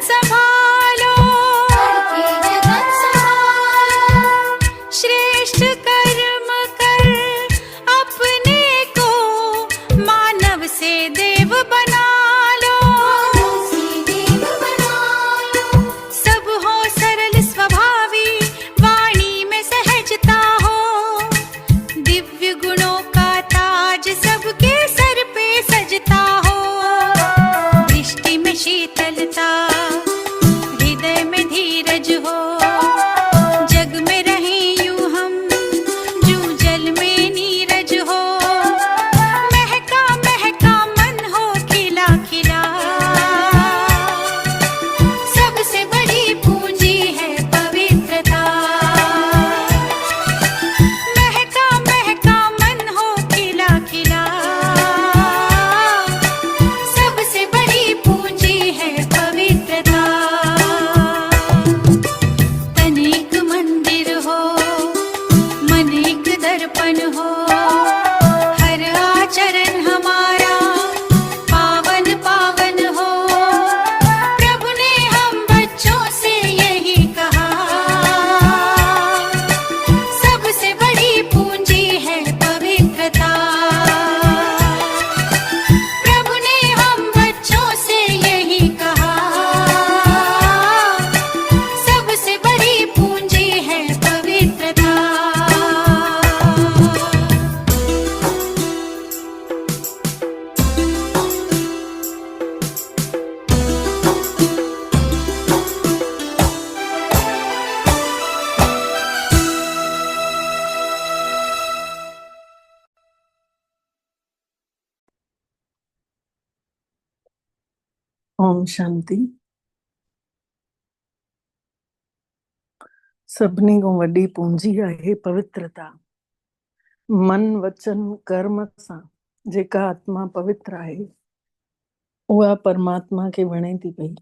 संभालो, श्रेष्ठ कर्म कर अपने को, मानव से देव बना लो। सब हो सरल स्वभावी, वाणी में सहजता हो, दिव्य गुणों का ताज सबके सर पे सजता हो। दृष्टि में शीतलता, हृदय में धीरज हो, जग में रहें यूं हम जूं जल में नीरज हो। महका महका मन हो खिला खिला, सबसे बड़ी पूंजी है पवित्रता। महका महका मन हो खिला खिला, सबसे बड़ी पूंजी है पवित्रता। तन एक मंदिर हो, मन एक दर्पण हो, हर आचरण हमारा पावन पावन हो। प्रभु ने हम बच्चों से यही कहा, सबसे बड़ी पूंजी है पवित्रता। प्रभु ने हम बच्चों से यही कहा, सबसे बड़ी पूंजी है पवित्रता। ओम शांति। सभिनी खां वॾी पूंजी आहे पवित्रता। मन वचन कर्म सां जेका आत्मा पवित्र आहे, उहा परमात्मा खे वणे थी पई।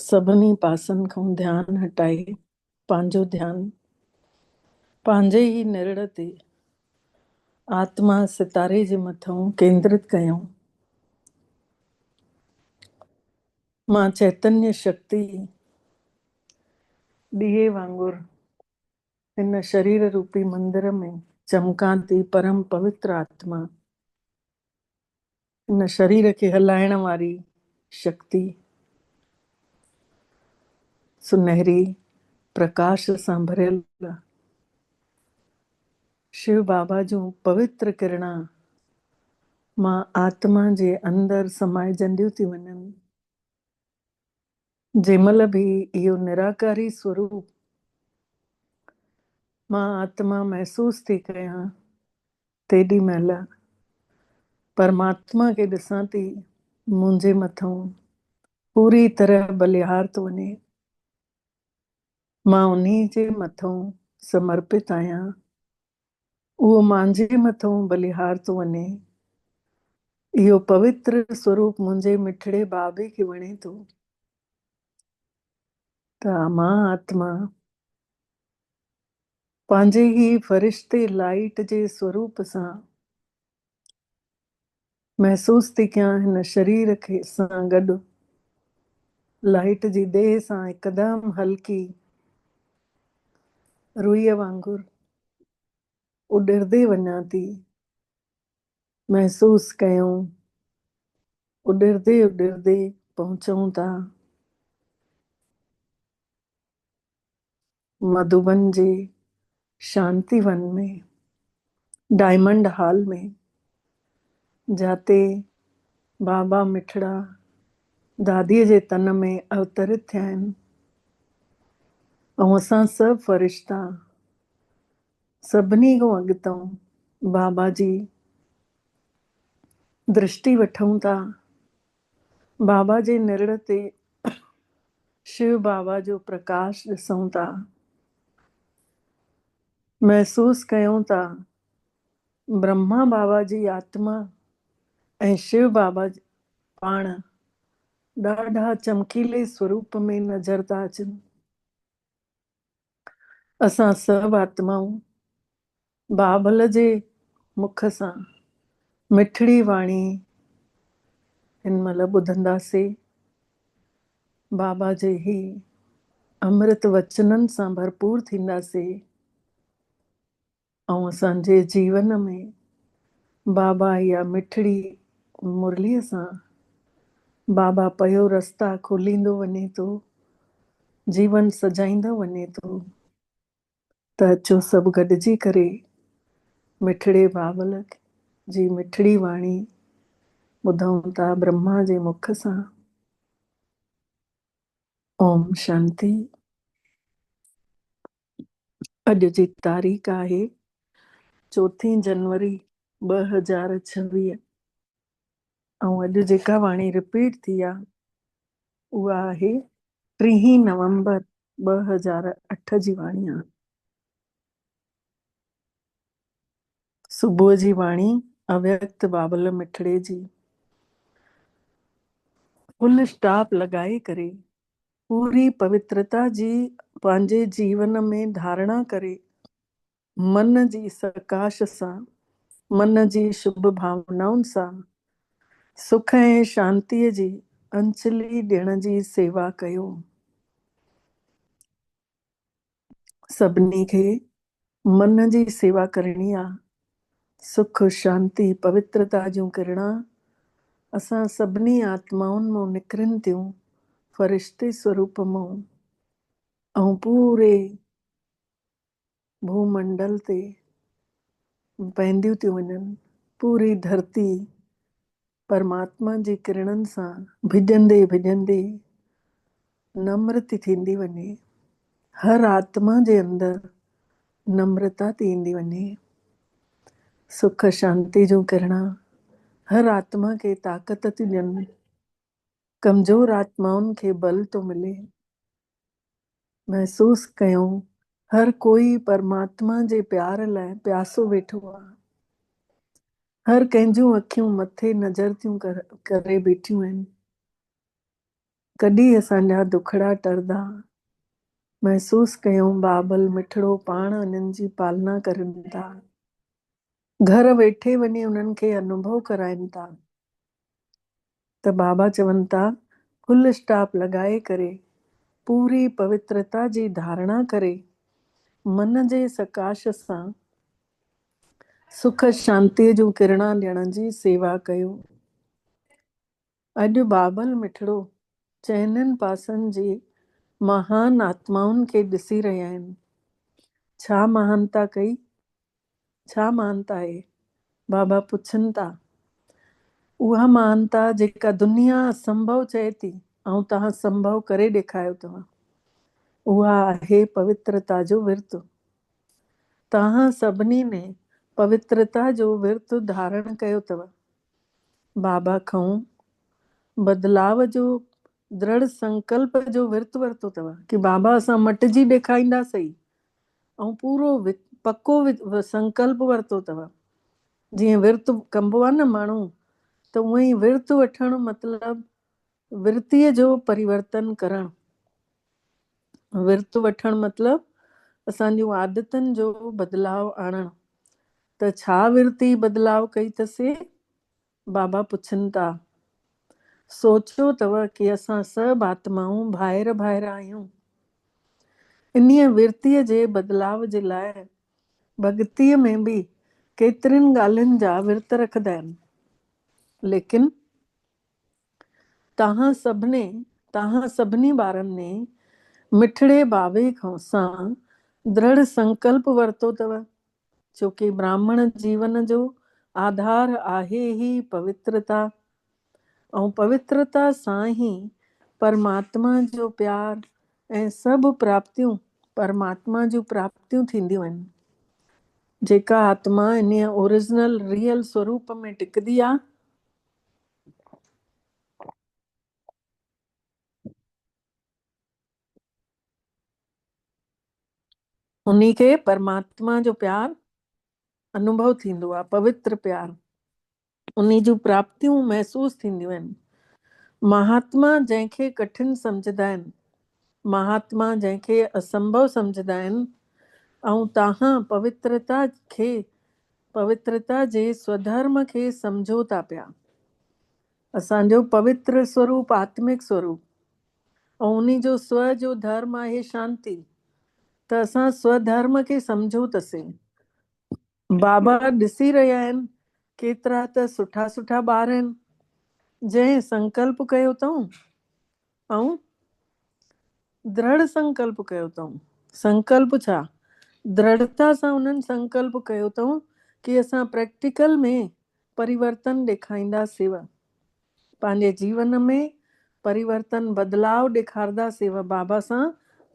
सभिनी पासनि खां ध्यानु हटाए पंहिंजो ध्यानु पंहिंजे ई निरड़ ते आत्मा सितारे जे मथां केंद्रित कयूं। मां चैतन्य शक्ति ॾीए वांगुर हिन शरीर रूपी मंदिर में चमकां थी। परम पवित्र आत्मा, हिन शरीर खे हलाइण वारी शक्ति, सुनहरी प्रकाश सां भरियल शिव बाबा जूं पवित्र किरणा मां आत्मा जे अंदर समाइजंदियूं थी वञनि। जंहिंमहिल बि इहो निराकारी स्वरूप मां आत्मा महसूस थी कयां, तेॾी महिल परमात्मा खे ॾिसां थी मुंहिंजे मथां पूरी तरह बलिहार थो वञे। मां उन्ही जे मथां समर्पित आहियां, उहो मुंहिंजे मथां बलिहार थो वञे। इहो पवित्र स्वरूप मुंहिंजे मिठड़े बाबे खे वणे थो, त मां आत्मा पंहिंजे ई फरिश्ते लाइट जे स्वरूप सां महसूस थी कयां हिन शरीर खे सां गॾु लाइट जी देह सां हिकदमि हल्की रुईअ वांगुरु उॾिरदे वञा थी। महसूस कयूं उॾिरदे उॾिरदे पहुचूं था मधुबन जे शांतिवन में, डायमंड हॉल में, जाते बाबा मिठड़ा दादीअ जे तन में अवतरित थिया आहिनि। ऐं असां सभु फ़रिश्ता सभिनी खां अॻितां बाबा जी दृष्टि वठूं था। बाबा जे निरड़ ते शिव बाबा जो प्रकाश ॾिसूं था। महसूस कयूं था ब्रह्मा बाबा जी आत्मा ऐं शिव बाबा पाण ॾाढा चमकीले स्वरूप में नज़र था अचनि। असां सभु आत्माऊं बाबल जे मुख सां मिठड़ी वाणी हिन महिल ॿुधंदासीं बाबा जे ही अमृत वचननि सां भरपूर थींदासीं ऐं असांजे जीवन में बाबा या मिठड़ी मुरलीअ सां बाबा पयो रस्ता खोलींदो वञे थो, जीवन सजाईंदो वञे थो। त अचो सभु गॾिजी करे मिठड़े बाबल जी मिठड़ी वाणी ॿुधूं था ब्रह्मा जे मुख सां। ओम शांति। अॼु जी तारीख़ आहे 4 जनवरी 2026 ऐं अॼु जेका वाणी रिपीट थी आहे उहा आहे 3 नवंबर 2008 जी वाणी आहे। सुबुह जी वाणी अव्यक्त बाबल मिठड़े जी। फुल स्टॉप लॻाए करे पूरी पवित्रता जी पंहिंजे जीवन में धारणा करे मन जी सकाश सां, मन जी शुभ भावनाउनि सां सुख ऐं शांतीअ जी अंजलि ॾियण जी सेवा कयो। सभिनी खे मन जी सेवा करणी आहे। सुख शांती पवित्रता जूं किरणा असां सभिनी आत्माउनि मां निकिरनि थियूं फरिश्ते स्वरूप मां ऐं पूरे भूमंडल ते पवंदियूं थियूं वञनि। पूरी धरती परमात्मा जी किरणनि सां भिॼंदे भिॼंदे नम्र थी थींदी वञे। हर आत्मा जे अंदरि नम्रता थी ईंदी वञे। सुख शांति जूं किरणा हर आत्मा खे ताक़त थी ॾियनि। कमज़ोर आत्माउनि खे बल थो मिले। महसूस कयूं हर कोई परमात्मा जे प्यार लाइ प्यासो वेठो आहे। हर कंहिंजूं अखियूं मथे नज़र थियूं करे बीठियूं आहिनि। कॾहिं असांजा दुखड़ा टरंदा। महसूस कयूं बाबल मिठड़ो पाण उन्हनि जी पालना करनि था। घर वेठे वञी उन्हनि खे अनुभव कराइनि था। त बाबा चवनि था फुल स्टॉप लॻाए करे पूरी पवित्रता जी धारणा करे मन जे सकाश सां सुख शांतीअ जूं किरणा ॾियण जी सेवा कयो। अॼु बाबल मिठड़ो चइनिनि पासनि जी महान आत्माउनि खे ॾिसी रहिया आहिनि। छा महानता कई? छा महानता आहे? बाबा पुछनि था। उहा महानता जेका दुनिया असंभव चए थी ऐं तव्हां संभव करे ॾेखारियो अथव, उहा आहे पवित्रता जो विर्त। तव्हां सभिनी ने पवित्रता जो विर्त धारण कयो अथव। बाबा खां बदलाव जो दृढ़ संकल्प जो विर्त वरितो अथव कि बाबा असां मटिजी ॾेखारींदासीं ऐं पूरो पक्को संकल्प वरितो अथव। जीअं विर्त कबो आहे न माण्हू, त उअं ई विर्त वठणु मतिलबु विर्तीअ जो परिवर्तन करणु। विर्त वठणु मतिलबु असांजूं आदतुनि जो बदिलाव आणणु। त छा विर्ती बदिलाव कई अथसीं? बाबा पुछनि था। सोचियो अथव कि असां सभु आत्माऊं ॿाहिरि आहियूं। इन्हीअ विर्तीअ जे बदिलाव जे लाइ भॻतीअ में बि केतिरनि ॻाल्हियुनि जा विर्त रखंदा आहिनि। लेकिन तव्हां सभिनी ॿारनि ने मिठड़े बाबे सां दृढ़ संकल्प वरितो अथव। छोकी ब्राह्मण जीवन जो आधार आहे ई पवित्रता ऐं पवित्रता सां ई परमात्मा जो प्यार ऐं सभु प्राप्तियूं परमात्मा जूं प्राप्तियूं थींदियूं आहिनि। जेका आत्मा इन ओरिजिनल रियल स्वरूप में टिकंदी आहे, उन्ही खे परमात्मा जो प्यार अनुभव थींदो आहे, पवित्र प्यार। उन्ही जूं प्राप्तियूं महसूस थींदियूं आहिनि। महात्मा जंहिंखे कठिन सम्झंदा आहिनि, महात्मा जंहिंखे असंभव सम्झंदा आहिनि, ऐं तव्हां पवित्रता जे स्वधर्म खे सम्झो था पिया। असांजो पवित्र स्वरूप आत्मिक स्वरूप, ऐं उन्ही जो स्व जो धर्म आहे शांति। त असां स्वधर्म खे सम्झूं तसीं। बाबा ॾिसी रहिया आहिनि केतिरा त सुठा सुठा ॿार आहिनि जंहिं संकल्प कयो अथऊं ऐं दृढ़ संकल्प कयो अथऊं। संकल्प छा? दृढ़ता सां उन्हनि संकल्प कयो अथऊं कि असां प्रैक्टिकल में परिवर्तन ॾेखारींदासीं, पंहिंजे जीवन में परिवर्तन बदलाव ॾेखारींदासीं। बाबा सां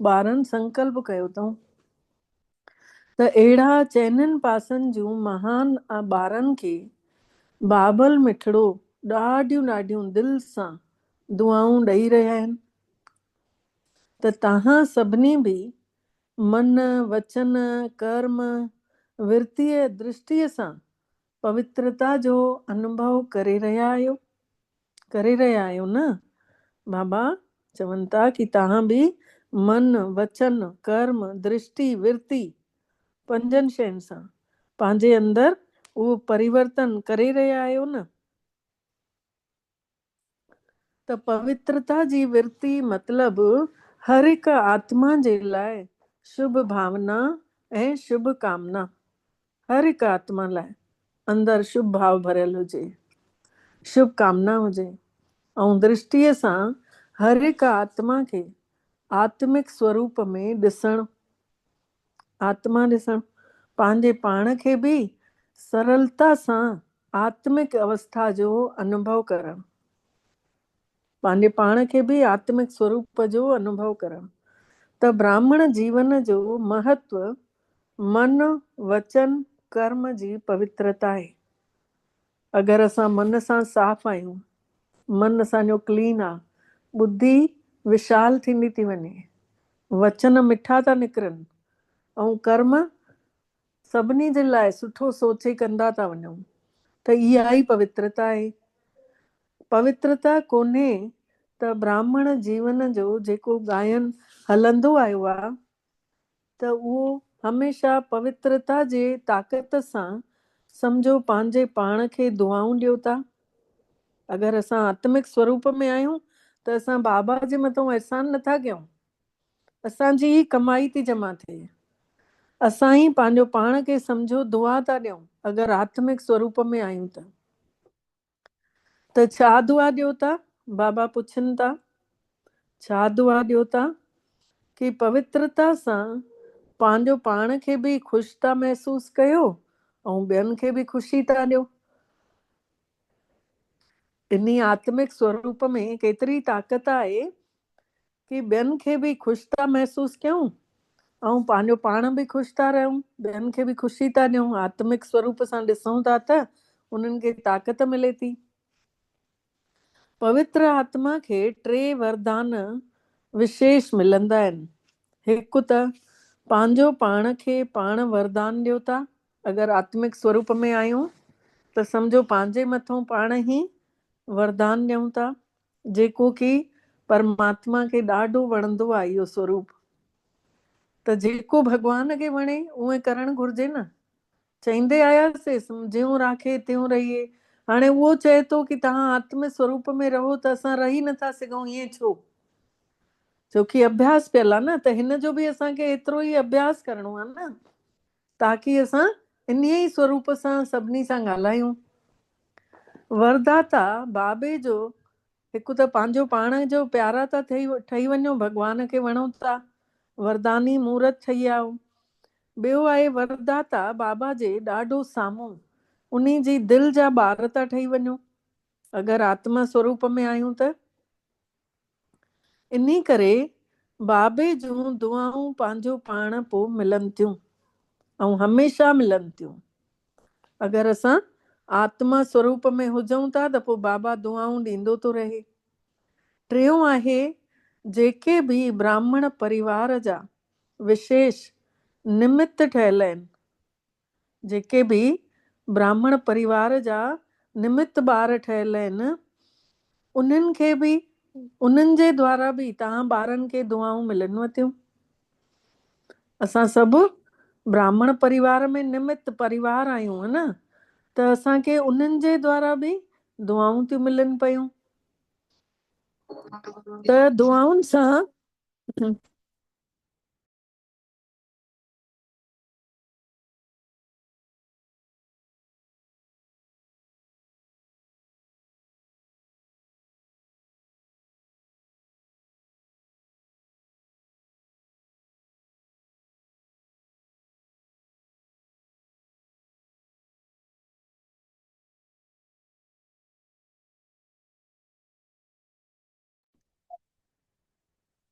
ॿारनि संकल्प कयो अथऊं। त अहिड़ा चइनिनि पासनि जूं महान ॿारनि खे बाबल मिठड़ो ॾाढियूं ॾाढियूं दिलि सां दुआऊं ॾेई रहिया आहिनि। त तव्हां सभिनी बि मन वचन कर्म विर्तीअ दृष्टिअ सां पवित्रता जो अनुभव करे रहिया आहियो न? बाबा चवनि था कि तव्हां बि मन वचन कर्म दृष्टि विर्ती 5 शयुनि सां पंहिंजे अंदरि उहो परिवर्तन करे रहिया आहियो न। त पवित्रता जी विर्ती मतिलबु हर हिकु आत्मा जे लाइ शुभ भावना ऐं शुभ कामना। हर हिकु आत्मा लाइ अंदरि शुभ भाव भरियल हुजे, शुभ कामना हुजे। ऐं दृष्टिअ सां हर हिकु आत्मा खे आत्मिक स्वरूप में ॾिसणु, आत्मा ॾिसणु, पंहिंजे पाण खे बि सरलता सां आत्मिक अवस्था जो अनुभव करणु, पंहिंजे पाण खे बि आत्मिक स्वरूप जो अनुभव करणु। त ब्राह्मण जीवन जो महत्व मन वचन कर्म जी पवित्रता आहे। अगरि असां मन सां साफ़ आहियूं, मन असांजो क्लीन आहे, बुद्धि विशाल थींदी थी वञे, वचन मिठा था निकिरनि ऐं कर्म सभिनी जे लाइ सुठो सोचे कंदा था वञूं, त इहा ई पवित्रता आहे। पवित्रता कोन्हे त ब्राह्मण जीवन जो जेको गायन हलंदो आयो आहे त उहो हमेशह पवित्रता जे ताक़त सां सम्झो पंहिंजे पाण खे दुआऊं ॾियो था। अगरि असां आत्मिक स्वरूप में आहियूं त असां बाबा जे मथां एहसान नथा कयूं, असांजी ई कमाई थी जमा थिए, असां ई पंहिंजो पाण खे सम्झो दुआ था ॾियूं। अगरि आत्मिक स्वरूप में आहियूं त छा दुआ ॾियो था? बाबा पुछनि था छा दुआ ॾियो था? कि पवित्रता सां पंहिंजो पाण खे बि ख़ुशि था महसूसु कयो ऐं ॿियनि खे बि ख़ुशी था ॾियो। इन्ही आत्मिक स्वरूप में केतिरी ताक़त आहे कि ॿियनि खे बि ख़ुशि था महसूसु कयूं ऐं पंहिंजो पाण बि ख़ुशि था रहूं, ॿियनि खे बि ख़ुशी था ॾियूं। आत्मिक स्वरूप सां ॾिसूं था त उन्हनि खे ताक़त मिले थी। पवित्र आत्मा खे 3 वरदान विशेष मिलंदा आहिनि। हिकु त पंहिंजो पाण खे पाण वरदान ॾियो था। अगरि आत्मिक स्वरूप में आहियूं त सम्झो पंहिंजे मथां पाण ई वरदान ॾियूं था, जेको कि परमात्मा खे ॾाढो वणंदो आहे इहो स्वरूप। त जेको भॻवान खे वणे उहे करणु घुरिजे न। चईंदे आयासीं ज्यों राखे त्यों रहिए। हाणे उहो चए थो कि तव्हां आत्म स्वरूप में रहो त असां रही नथा सघूं, ईअं छो? छोकी अभ्यास पियल आहे न। त हिन जो बि असांखे एतिरो ई अभ्यास करिणो आहे न, ताकि असां इन ई स्वरूप सां सभिनी सां ॻाल्हायूं। वरदाता बाबे जो हिकु त पंहिंजो पाण जो प्यारा था ठही वञो, भॻवान खे वणो था, वरदानी मूर्त ठही आओ। ॿियो आहे वरदाता बाबा जे ॾाढो साम्हूं उन्ही जी दिलि जा ॿार था ठही वञो, अगरि आत्मा स्वरूप में आहियूं त। इन्ही करे बाबे जूं दुआऊं पंहिंजो पाण पोइ मिलनि थियूं ऐं हमेशह मिलनि थियूं। अगरि असां आत्मा स्वरूप में हुजूं था त पोइ बाबा दुआऊं ॾींदो थो रहे। टियों आहे जेके बि ब्राह्मण परिवार जा विशेष निमित्त ठहियल आहिनि, जेके बि ब्राह्मण परिवार जा निमित्त ॿार ठहियल आहिनि, उन्हनि खे बि उन्हनि जे द्वारा बि तव्हां ॿारनि खे दुआऊं मिलनिव थियूं। असां सभु ब्राह्मण परिवार में निमित्त परिवार आहियूं न, त असांखे उन्हनि जे द्वारा बि दुआऊं थियूं मिलनि पयूं। त दुआउनि सां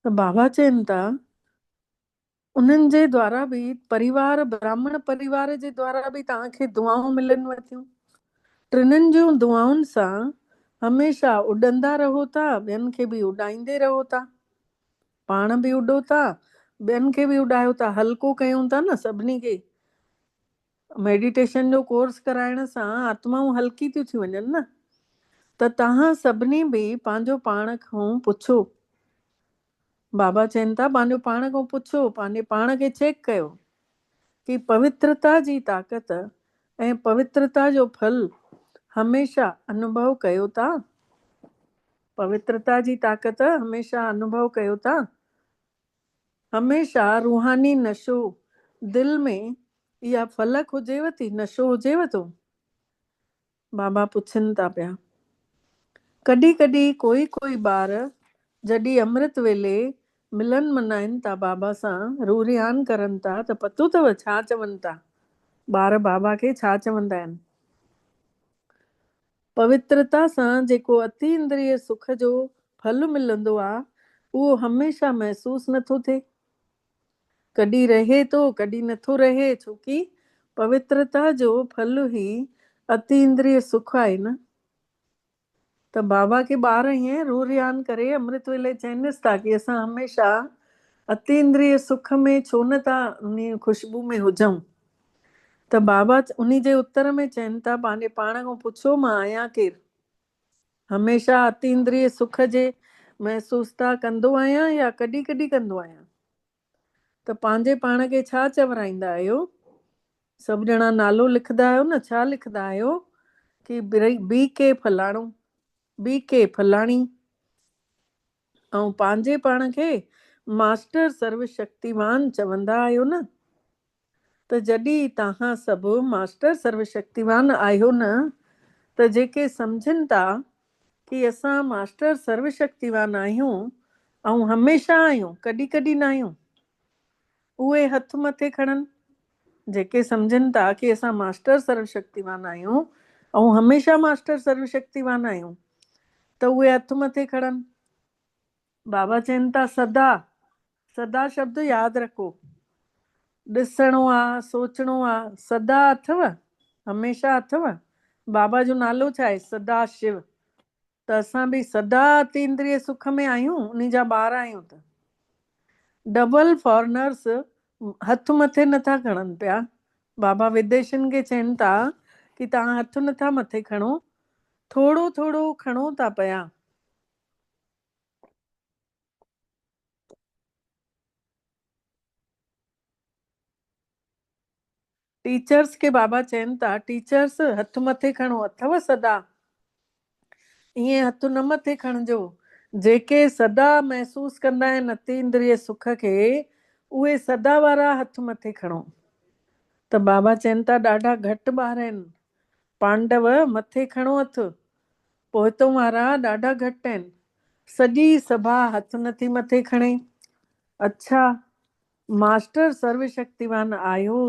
त बाबा चवनि था उन्हनि जे द्वारा बि परिवार, ब्राह्मण परिवार जे द्वारा बि तव्हांखे दुआऊं मिलनि थियूं। टिनिनि जूं दुआउनि सां हमेशह उॾंदा रहो था, ॿियनि खे बि उॾाईंदे रहो था, पाण बि उॾो था, ॿियनि खे बि उॾायो था। हल्को कयूं था न सभिनी खे। मेडिटेशन जो कोर्स कराइण सां आत्माऊं हल्की थियूं थी वञनि न। त तव्हां सभिनी बि पंहिंजो पाण खां पुछो। बाबा चवनि था पंहिंजो पाण खां पुछो, पंहिंजे पाण खे चेक कयो कि पवित्रता जी ताक़त ऐं पवित्रता जो फल हमेशह अनुभव कयो था। पवित्रता जी ताक़त हमेशह अनुभव कयो था। हमेशह रूहानी नशो दिल में इहा फलक हुजेव थी, नशो हुजेव थो। बाबा पुछनि था पिया। कॾहिं कॾहिं कोई कोई ॿार जॾहिं अमृत वेले मिलन मनाइनि था बाबा सां, रूरियान करनि था, त पतो अथव छा चवनि था ॿार बाबा खे? छा चवंदा आहिनि? पवित्रता सां जेको अति इंद्रिय सुख जो फल मिलंदो आहे उहो हमेशह महसूस नथो थिए। कॾहिं रहे थो, कॾहिं नथो रहे, छोकी पवित्रता जो फल ई अति इंद्रिय सुख आहे न। त बाबा खे ॿार हीअं रूरियान करे अमृत वेले चवनिसि था कि असां हमेशह अति इंद्रिय सुख में छो न था उन ख़ुशबू में हुजऊं। त बाबा उन जे उत्तर में चवनि था पंहिंजे पाण खां पुछो, मां आहियां केरु? हमेशह अति इंद्रिय सुख जे महसूस था कंदो आहियां या कॾहिं कॾहिं कंदो आहियां? त पंहिंजे पाण खे छा चवराईंदा आहियो? सभु ॼणा नालो लिखंदा आहियो न। छा लिखंदा आहियो? कि बी के फलाणो, बी के फलाणी। ऐं पंहिंजे पाण खे मास्टर सर्वशक्तिमान चवंदा आहियो न। त जॾहिं तव्हां सभु मास्टर सर्वशक्तिमान आहियो न, त जेके सम्झनि था कि असां मास्टर सर्वशक्तिमान आहियूं ऐं हमेशह आहियूं, कॾहिं कॾहिं न आहियूं, उहे हथ मथे खणनि। जेके सम्झनि था कि असां मास्टर सर्वशक्तिमान आहियूं ऐं हमेशह मास्टर सर्वशक्तिमान आहियूं, त उहे हथ मथे खणनि। बाबा चवनि था सदा, सदा शब्द यादि रखो। ॾिसणो आहे, सोचणो आहे, सदा अथव, हमेशह अथव। बाबा जो नालो छा आहे? सदा शिव। त असां बि सदा अति इंद्रिय सुख में आहियूं, उन जा ॿार आहियूं। त डबल फॉरनर्स हथ मथे नथा खणनि पिया। बाबा विदेशियुनि खे चवनि था कि तव्हां हथ नथा मथे खणो, थोरो थोरो खणो था पिया। टीचर्स खे बाबा चवनि था, टीचर्स हथ मथे खणो, अथव सदा। ईअं हथ न मथे खणिजो। जेके सदा महसूस कंदा आहिनि अति इंद्रिय सुख खे, उहे सदा वारा हथ मथे खणो। त बाबा चवनि था ॾाढा घटि ॿार आहिनि, पांडव मथे खणो हथ। पोइतों वारा ॾाढा घटि आहिनि, सॼी सभा हथ नथी मथे खणे। अच्छा, मास्टर सर्वशक्तिमान आहियो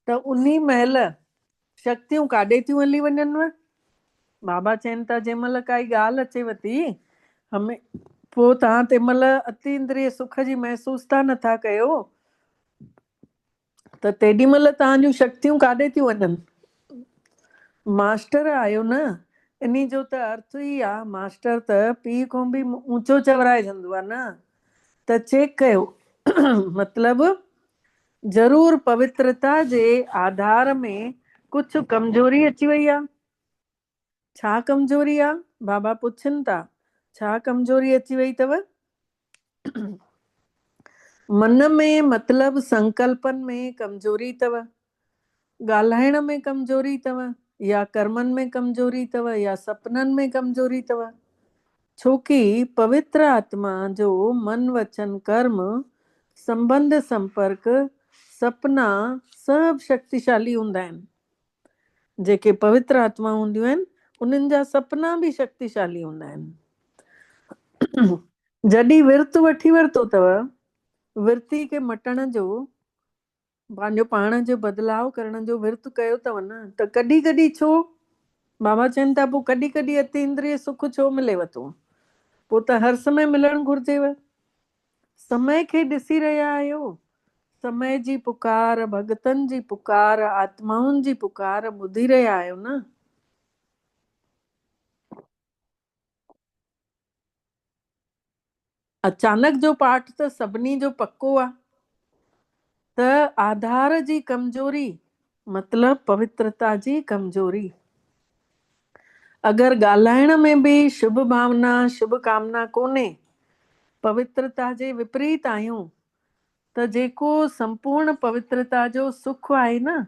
त उन महिल शक्तियूं काॾे थियूं हली वञनिव? बाबा चवनि था जंहिं महिल काई ॻाल्हि अचेव थी पोइ तव्हां तंहिं महिल अति इंद्रिय सुख जी महसूस था नथा कयो, त तेॾी महिल तव्हांजूं शक्तियूं काॾे थियूं वञनि? मास्टर आहियो न, इन जो त अर्थ ई आहे, मास्टर त पीउ खां बि ऊचो चवराइजंदो आहे न। त चेक कयो मतलब ज़रूर पवित्रता जे आधार में कुछ कमजोरी अची वई आहे। छा कमजोरी आहे? बाबा पुछनि था, छा कमजोरी अची वई अथव? मन में मतलब संकल्पन में कमजोरी अथव, ॻाल्हाइण में कमजोरी अथव, या कर्मनि में कमजोरी अथव या सपननि में कमजोरी अथव। छोकी पवित्र आत्मा जो मन वचन कर्म संबंध संपर्क सपना सभु शक्तिशाली हूंदा आहिनि। जेके पवित्र आत्मा हूंदियूं आहिनि उन्हनि जा सपना बि शक्तिशाली हूंदा आहिनि। जॾहिं विर्त वठी वरितो अथव, विर्ती खे मटण जो, पंहिंजो पाण जो बदलाव करण जो विर्त कयो अथव न, त कॾहिं कॾहिं छो बाबा चवनि था पोइ कॾहिं कॾहिं अतींद्रिय सुख छो मिलेव थो? पोइ त हर समय मिलणु घुर्जेव। समय खे ॾिसी रहिया आहियो, समय जी पुकार, भगतनि जी पुकार, आत्माउनि जी पुकार ॿुधी रहिया आहियो न। अचानक जो पाठ त सभिनी जो पक्को आहे। त आधार जी कमजोरी मतलब पवित्रता जी कमजोरी। अगर ॻाल्हाइण में भी शुभ भावना शुभ कामना कोन्हे, पवित्रता जे विपरीत आहियूं, त जेको संपूर्ण पवित्रता जो सुख आहे न,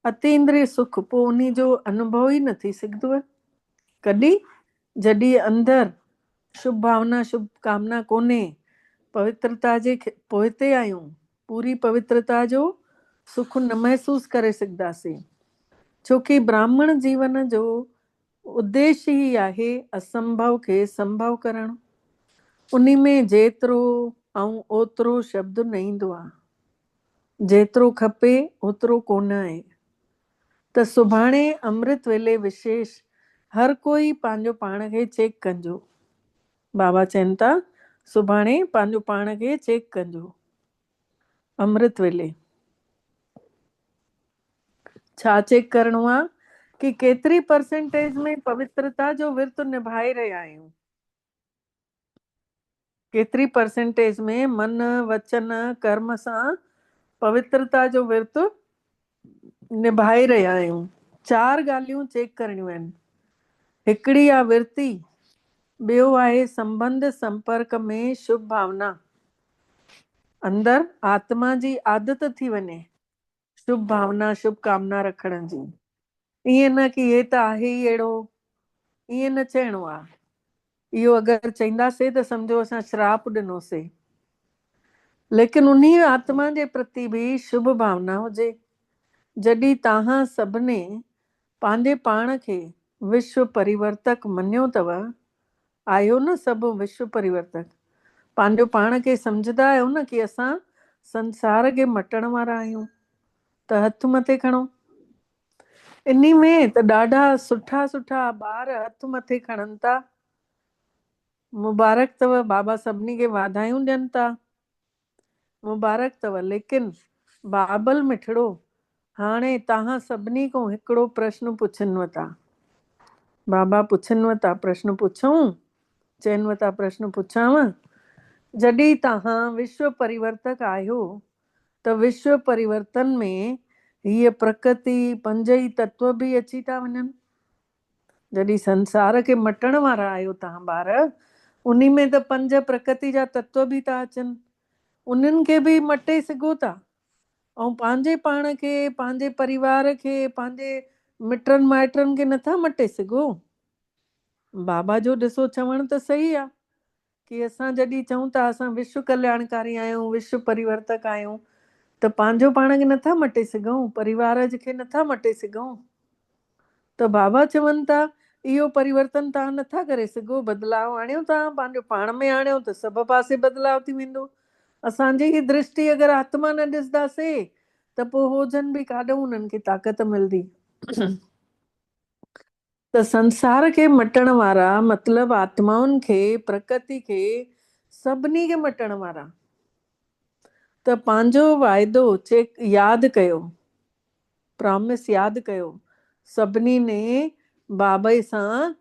अतींद्रिय सुख, पोइ उन्ही जो अनुभव ई न थी सघंदो। कॾहिं? जॾहिं अंदर शुभ भावना शुभ कामना कोन्हे, पवित्रता जे पोइते आहियूं, पूरी पवित्रता जो सुख न महसूस करे सघंदासीं। छोकी ब्राह्मण जीवन जो उद्देश्य ही आहे असंभव खे संभव करणु। उन्ही में जेतिरो ऐं ओतिरो शब्द न ईंदो आहे। जेतिरो खपे ओतिरो कोन आहे। त सुभाणे अमृत वेले विशेष हर कोई पंहिंजो पाण खे चेक कजो। बाबा चवनि था सुभाणे पंहिंजो पाण खे चेक कजो अमृत वेले। छा चेक करणो आहे? कि केतिरी परसेंटेज में पवित्रता जो विर्त निभाए रहिया आहियूं। केतिरी परसेंटेज में मन वचन कर्म सां पवित्रता जो विर्त निभाए रहिया आहियूं। 4 ॻाल्हियूं चेक करणियूं आहिनि। हिकिड़ी आहे विर्ती, ॿियो आहे संबंध संपर्क में शुभ भावना। अंदर आत्मा जी आदत थी वञे शुभ भावना शुभ कामना रखण जी। ईअं न कि हे त आहे ई अहिड़ो, ईअं न चइणो आहे। इहो अगरि चईंदासीं त सम्झो असां श्राप ॾिनोसीं। लेकिन उन्ही आत्मा जे प्रति भी शुभ भावना हुजे। जॾहिं तव्हां सभिनी पंहिंजे पाण खे विश्व परिवर्तक मञियो अथव, आहियो न सभु विश्व परिवर्तक, पंहिंजो पाण खे सम्झंदा आहियो न कि असां संसार खे मटण वारा आहियूं, त हथ मथे खणो। इन्ही में त ॾाढा सुठा सुठा ॿार हथ मथे खणनि था। मुबारक अथव, बाबा सभिनी खे वाधायूं ॾियनि था, मुबारक अथव। लेकिन बाबल मिठड़ो हाणे तव्हां सभिनी खां हिकिड़ो प्रश्न पुछनव था। बाबा पुछनव था, प्रश्न पुछूं? चइनव था प्रश्न पुछांव? जॾहिं तव्हां विश्व परिवर्तक आहियो त विश्व परिवर्तन में हीअ प्रकृति 5 ई तत्व भी अची था वञनि। जॾहिं संसार खे मटण वारा आहियो तव्हां ॿार, उन्ही में त 5 प्रकृति जा तत्व भी था अचनि। उन्हनि खे भी मटे सघो था ऐं पंहिंजे पाण खे, पंहिंजे परिवार खे, पंहिंजे मिटनि माइटनि खे नथा मटे सघो। बाबा जो ॾिसो चवण त सही आहे कि असां जॾहिं चऊं था असां विश्व कल्याणकारी आहियूं, विश्व परिवर्तक आहियूं, त पंहिंजो पाण खे नथा मटे सघूं, परिवार खे नथा मटे सघूं। त बाबा चवनि था इहो परिवर्तन तव्हां नथा करे सघो। बदलाव आणियो तव्हां पंहिंजो पाण में आणियो त सभु पासे बदलाव थी वेंदो। असांजी ही दृष्टि अगरि आत्मा न ॾिसंदासीं त पोइ हो जन बि काॾो उन्हनि खे ताक़त मिलंदी। त संसार खे मटण वारा मतलब आत्माउनि खे, प्रकृति खे, सभिनी खे मटण वारा। त पंहिंजो वाइदो चेक यादि कयो, प्रॉमिस यादि कयो। सभिनी ने बाबा सां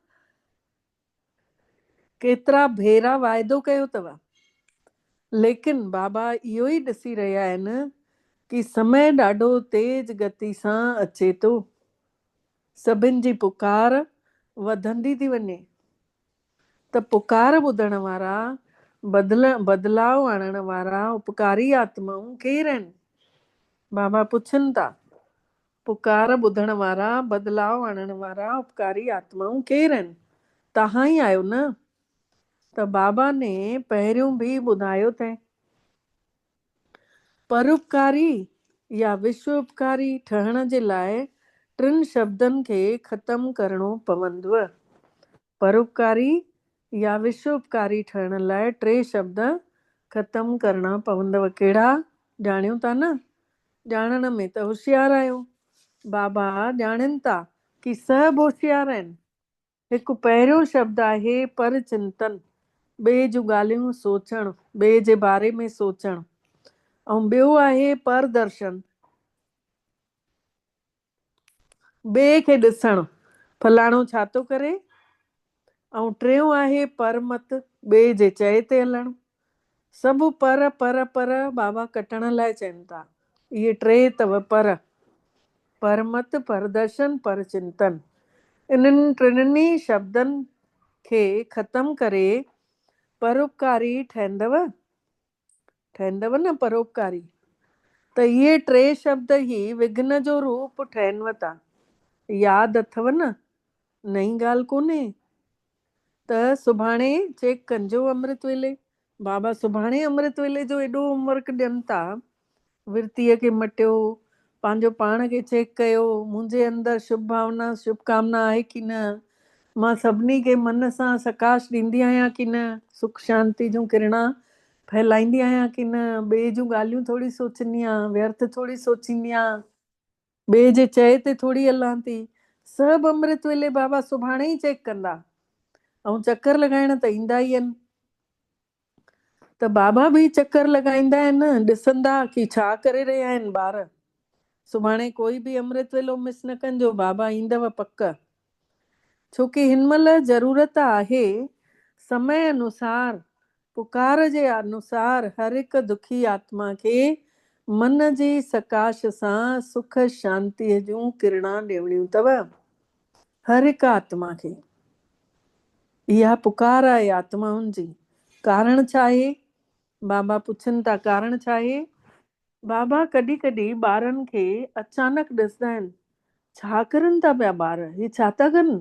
केतिरा भेरा वाइदो कयो अथव। लेकिन बाबा इहो ई ॾिसी रहिया आहिनि कि समय ॾाढो तेज गति सां अचे थो। सभिनि जी पुकार वधंदी थी वञे। त पुकार ॿुधण वारा, बदलाव आणण वारा उपकारी आत्माऊं केरु आहिनि? बाबा पुछनि था। पुकार ॿुधण वारा, बदलाव आणण वारा उपकारी आत्माऊं केर आहिनि? तव्हां ई आहियो न। त बाबा ने पहिरियों बि ॿुधायो अथई, परोपकारी या विश्व उपकारी ठहण जे लाइ टिनि शब्दनि खे ख़तमु करणो पवंदव। परोपकारी या विश्व उपकारी ठहण लाइ 3 शब्द ख़तमु करणा पवंदव। कहिड़ा? ॼाणियो था न? ॼाणण में त होशियार आहियो। बाबा ॼाणनि था कि सभु होशियार आहिनि। हिकु पहिरियों शब्द आहे पर चिंतन, ॿिए जूं ॻाल्हियूं सोचणु, ॿिए जे बारे में सोचणु। ऐं ॿियो आहे परदर्शन, ॿिए खे ॾिसणु, फलाणो छा थो करे। ऐं टियों आहे परमत, ॿिए जे चए ते हलणु। सभु पर पर पर बाबा कटण लाइ चवनि था। इहे 3 अथव पर, परमत, परदर्शन, परचिंतन। इन्हनि टिनि शब्दनि खे ख़तमु करे परोपकारी ठहंदव न परोपकारी। त इहे 3 शब्द ई विघ्न जो रूप ठहनव था। यादि अथव न? नई ॻाल्हि कोन्हे। त सुभाणे चेक कजो अमृत वेले। बाबा सुभाणे अमृत वेले जो एॾो होमवर्क ॾियनि था। विर्तीअ खे मटियो, पंहिंजो पाण खे चेक कयो, मुंहिंजे अंदरि शुभ भावना शुभकामना आहे की न, मां सभिनी खे मन सां सकाश ॾींदी आहियां की न, सुख शांति जूं किरणा फैलाईंदी आहियां की न, ॿिए जूं ॻाल्हियूं थोरी सोचंदी आहियां, व्यर्थ थोरी सोचींदी आहियां, ॿिए जे चए ते थोरी हलां थी। सभु अमृत वेले बाबा सुभाणे ई चेक कंदा। ऐं चकर लॻाइण त ईंदा ई आहिनि। त बाबा बि चकर लॻाईंदा आहिनि, ॾिसंदा कि छा करे रहिया आहिनि ॿार। सुभाणे कोई बि अमृत वेलो मिस न कजो, बाबा ईंदव पक। छोकी हिन महिल ज़रूरत आहे समय अनुसार, पुकार जे अनुसार हर हिकु दुखी आत्मा खे मन जी सकाश सां सुख शांतीअ जूं किरणा ॾियणियूं अथव। हर हिकु आत्मा खे इहा पुकार आहे आत्माउनि जी। कारण छा आहे? बाबा पुछनि था कारण छा आहे? बाबा कॾहिं कॾहिं ॿारनि खे अचानक ॾिसंदा आहिनि, छा करनि था पिया ॿार, हे छा था कनि?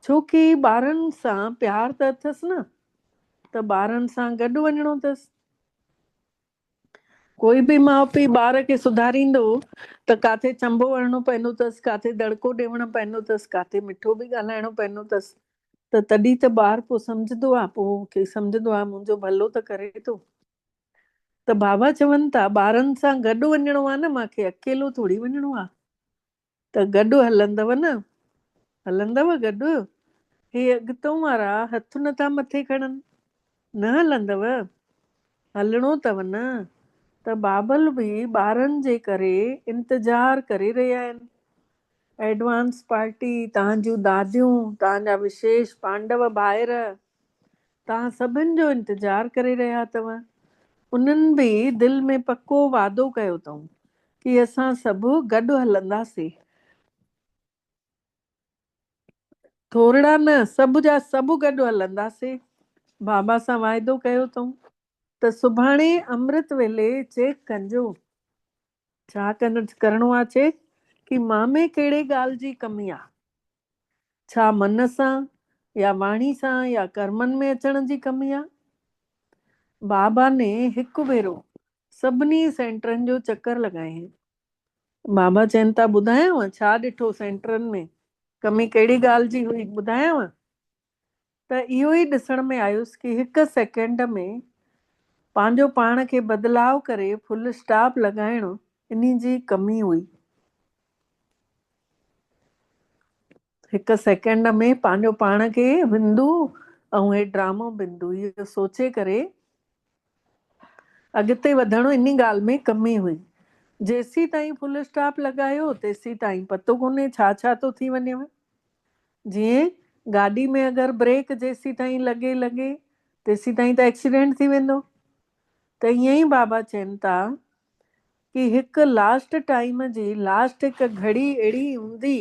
छोकी ॿारनि सां प्यार त अथसि न, त ॿारनि सां गॾु वञिणो अथसि। कोई बि माउ पीउ ॿार खे सुधारींदो त काथे चंबो हणणो पवंदो अथसि, काथे दड़को ॾियणो पवंदो अथसि, काथे मिठो बि ॻाल्हाइणो पवंदो अथसि। त तॾहिं त ॿार पोइ सम्झंदो आहे, पोइ सम्झंदो आहे मुंहिंजो भलो त करे थो। त बाबा चवनि था ॿारनि सां गॾु वञिणो आहे न, मूंखे अकेलो थोरी वञिणो आहे। त गॾु हलंदव न? हलंदव गॾु? हे अॻितों वारा हथ नथा मथे खणनि, न हलंदव? हलणो अथव न? त बाबल बि ॿारनि जे करे इंतज़ारु करे रहिया आहिनि। एडवांस पार्टी, तव्हांजूं दादियूं, तव्हांजा विशेष पांडव भाइर, तव्हां सभिनि जो इंतज़ारु करे रहिया अथव। उन्हनि बि दिलि में पको वादो कयो अथऊं कि असां सभु गॾु हलंदासीं। थोरा न, सभु जा सभु गॾु हलंदासीं। बाबा सां वाइदो कयो अथऊं। त सुभाणे अमृत वेले चेक कजो। छा करिणो आहे चेक? कि मां में कहिड़े ॻाल्हि जी कमी आहे। छा मन सां या वाणी सां या कर्मनि में अचण जी कमी आहे? बाबा ने हिकु भेरो सभिनी सेंटरनि जो चक्कर लॻाए। बाबा चवनि था ॿुधायांव छा ॾिठो सेंटरनि में, कमी कहिड़ी ॻाल्हि जी हुई ॿुधायांव? त इहो ई ॾिसण में आयुसि कि हिकु सेकेंड में पंहिंजो पाण खे बदिलाव करे फुल स्टॉप लॻाइणु, इन जी कमी हुई। हिकु सेकेंड में पंहिंजो पाण खे बिंदु ऐं हे ड्रामो बिंदु, इहो सोचे करे अॻिते वधणु, इन ॻाल्हि में कमी हुई। जेसी ताईं फुल स्टॉप लॻायो तेसी ताईं पतो कोन्हे छा छा थो थी वञेव। जीअं गाॾी में अगरि ब्रेक जेसी ताईं लॻे तेसी ताईं त एक्सीडेंट थी वेंदो। त ईअं ई बाबा चवनि था कि हिकु लास्ट टाइम जी लास्ट हिकु घड़ी अहिड़ी हूंदी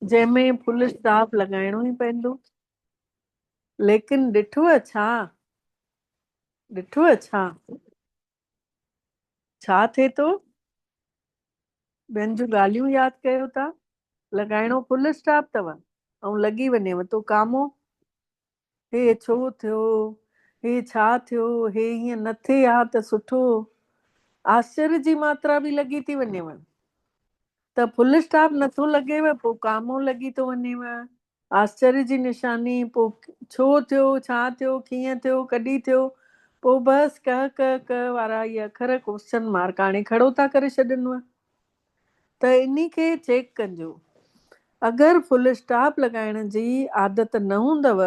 जंहिंमें फुल स्टॉप लॻाइणो ई पवंदो। लेकिन ॾिठुव छा? ॾिठुव छा थिए थो? ॿियनि जूं ॻाल्हियूं यादि कयो था, लॻाइणो फुल स्टॉप अथव ऐं लॻी वञेव तो कामो, हे छो थियो, हे छा थियो, हे हीअं न थिए हा त सुठो, आश्चर्य जी मात्रा बि लॻी थी वञेव, त फुल स्टॉप नथो लॻेव पोइ कामो लॻी थो वञेव, आश्चर्य जी निशानी, पोइ छो थियो, छा थियो, कीअं थियो, कॾहिं थियो, पोइ बसि क वारा इहे अखर क्वेश्चन मार्क हाणे खड़ो था करे छॾनिव। त इन खे चेक कजो, अगरि फुल स्टॉप लॻाइण जी आदत न हूंदव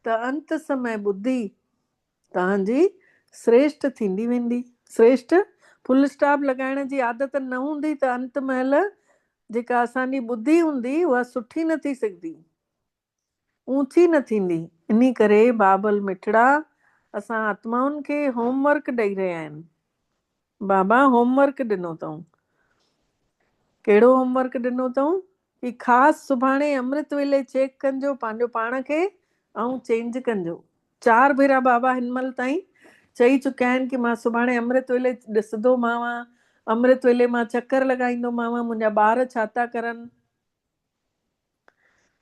त अंत समय बुद्धि तव्हांजी श्रेष्ठ थींदी वेंदी। श्रेष्ठ, फुल स्टॉप लॻाइण जी आदत न हूंदी त अंत महिल जेका असांजी बुद्धि हूंदी उहा सुठी न थी सघंदी, ऊची न थींदी। इन करे बाबल मिठड़ा असां आत्माउनि खे होमवर्क ॾेई रहिया आहिनि। बाबा होमवर्क ॾिनो अथऊं। कहिड़ो होमवर्क ॾिनो अथऊं कि ख़ासि सुभाणे अमृत वेले चेक कजो पंहिंजो पाण खे ऐं चेंज कजो। 4 भेरा बाबा हिन महिल ताईं चई चुकिया आहिनि कि मां सुभाणे अमृत वेले ॾिसंदोमांव, अमृत वेले मां चकर लॻाईंदोमांव, मुंहिंजा ॿार छा था करनि,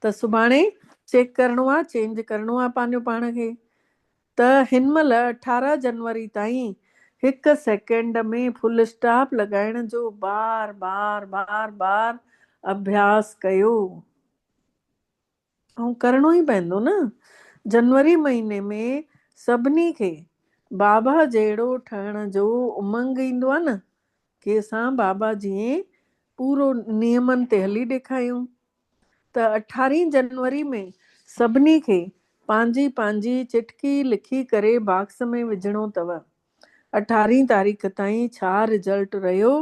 त सुभाणे चेक करिणो आहे, चेंज करिणो आहे पंहिंजो पाण खे। त हिन महिल 18 जनवरी ताईं 1 सेकेंड में फुल स्टॉप लॻाइण जो बार बार अभ्यास कयो, ऐं करिणो ई पवंदो न। जनवरी महीने में सभिनी खे बाबा जहिड़ो ठहण जो उमंग ईंदो आहे न, कि असां बाबा जीअं पूरो नियमनि ते हली ॾेखारियूं। त 18 जनवरी में सभिनी खे पंहिंजी पंहिंजी चिटकी लिखी करे बॉक्स में विझणो अथव। 18 तारीख़ ताईं छा रिजल्ट रहियो,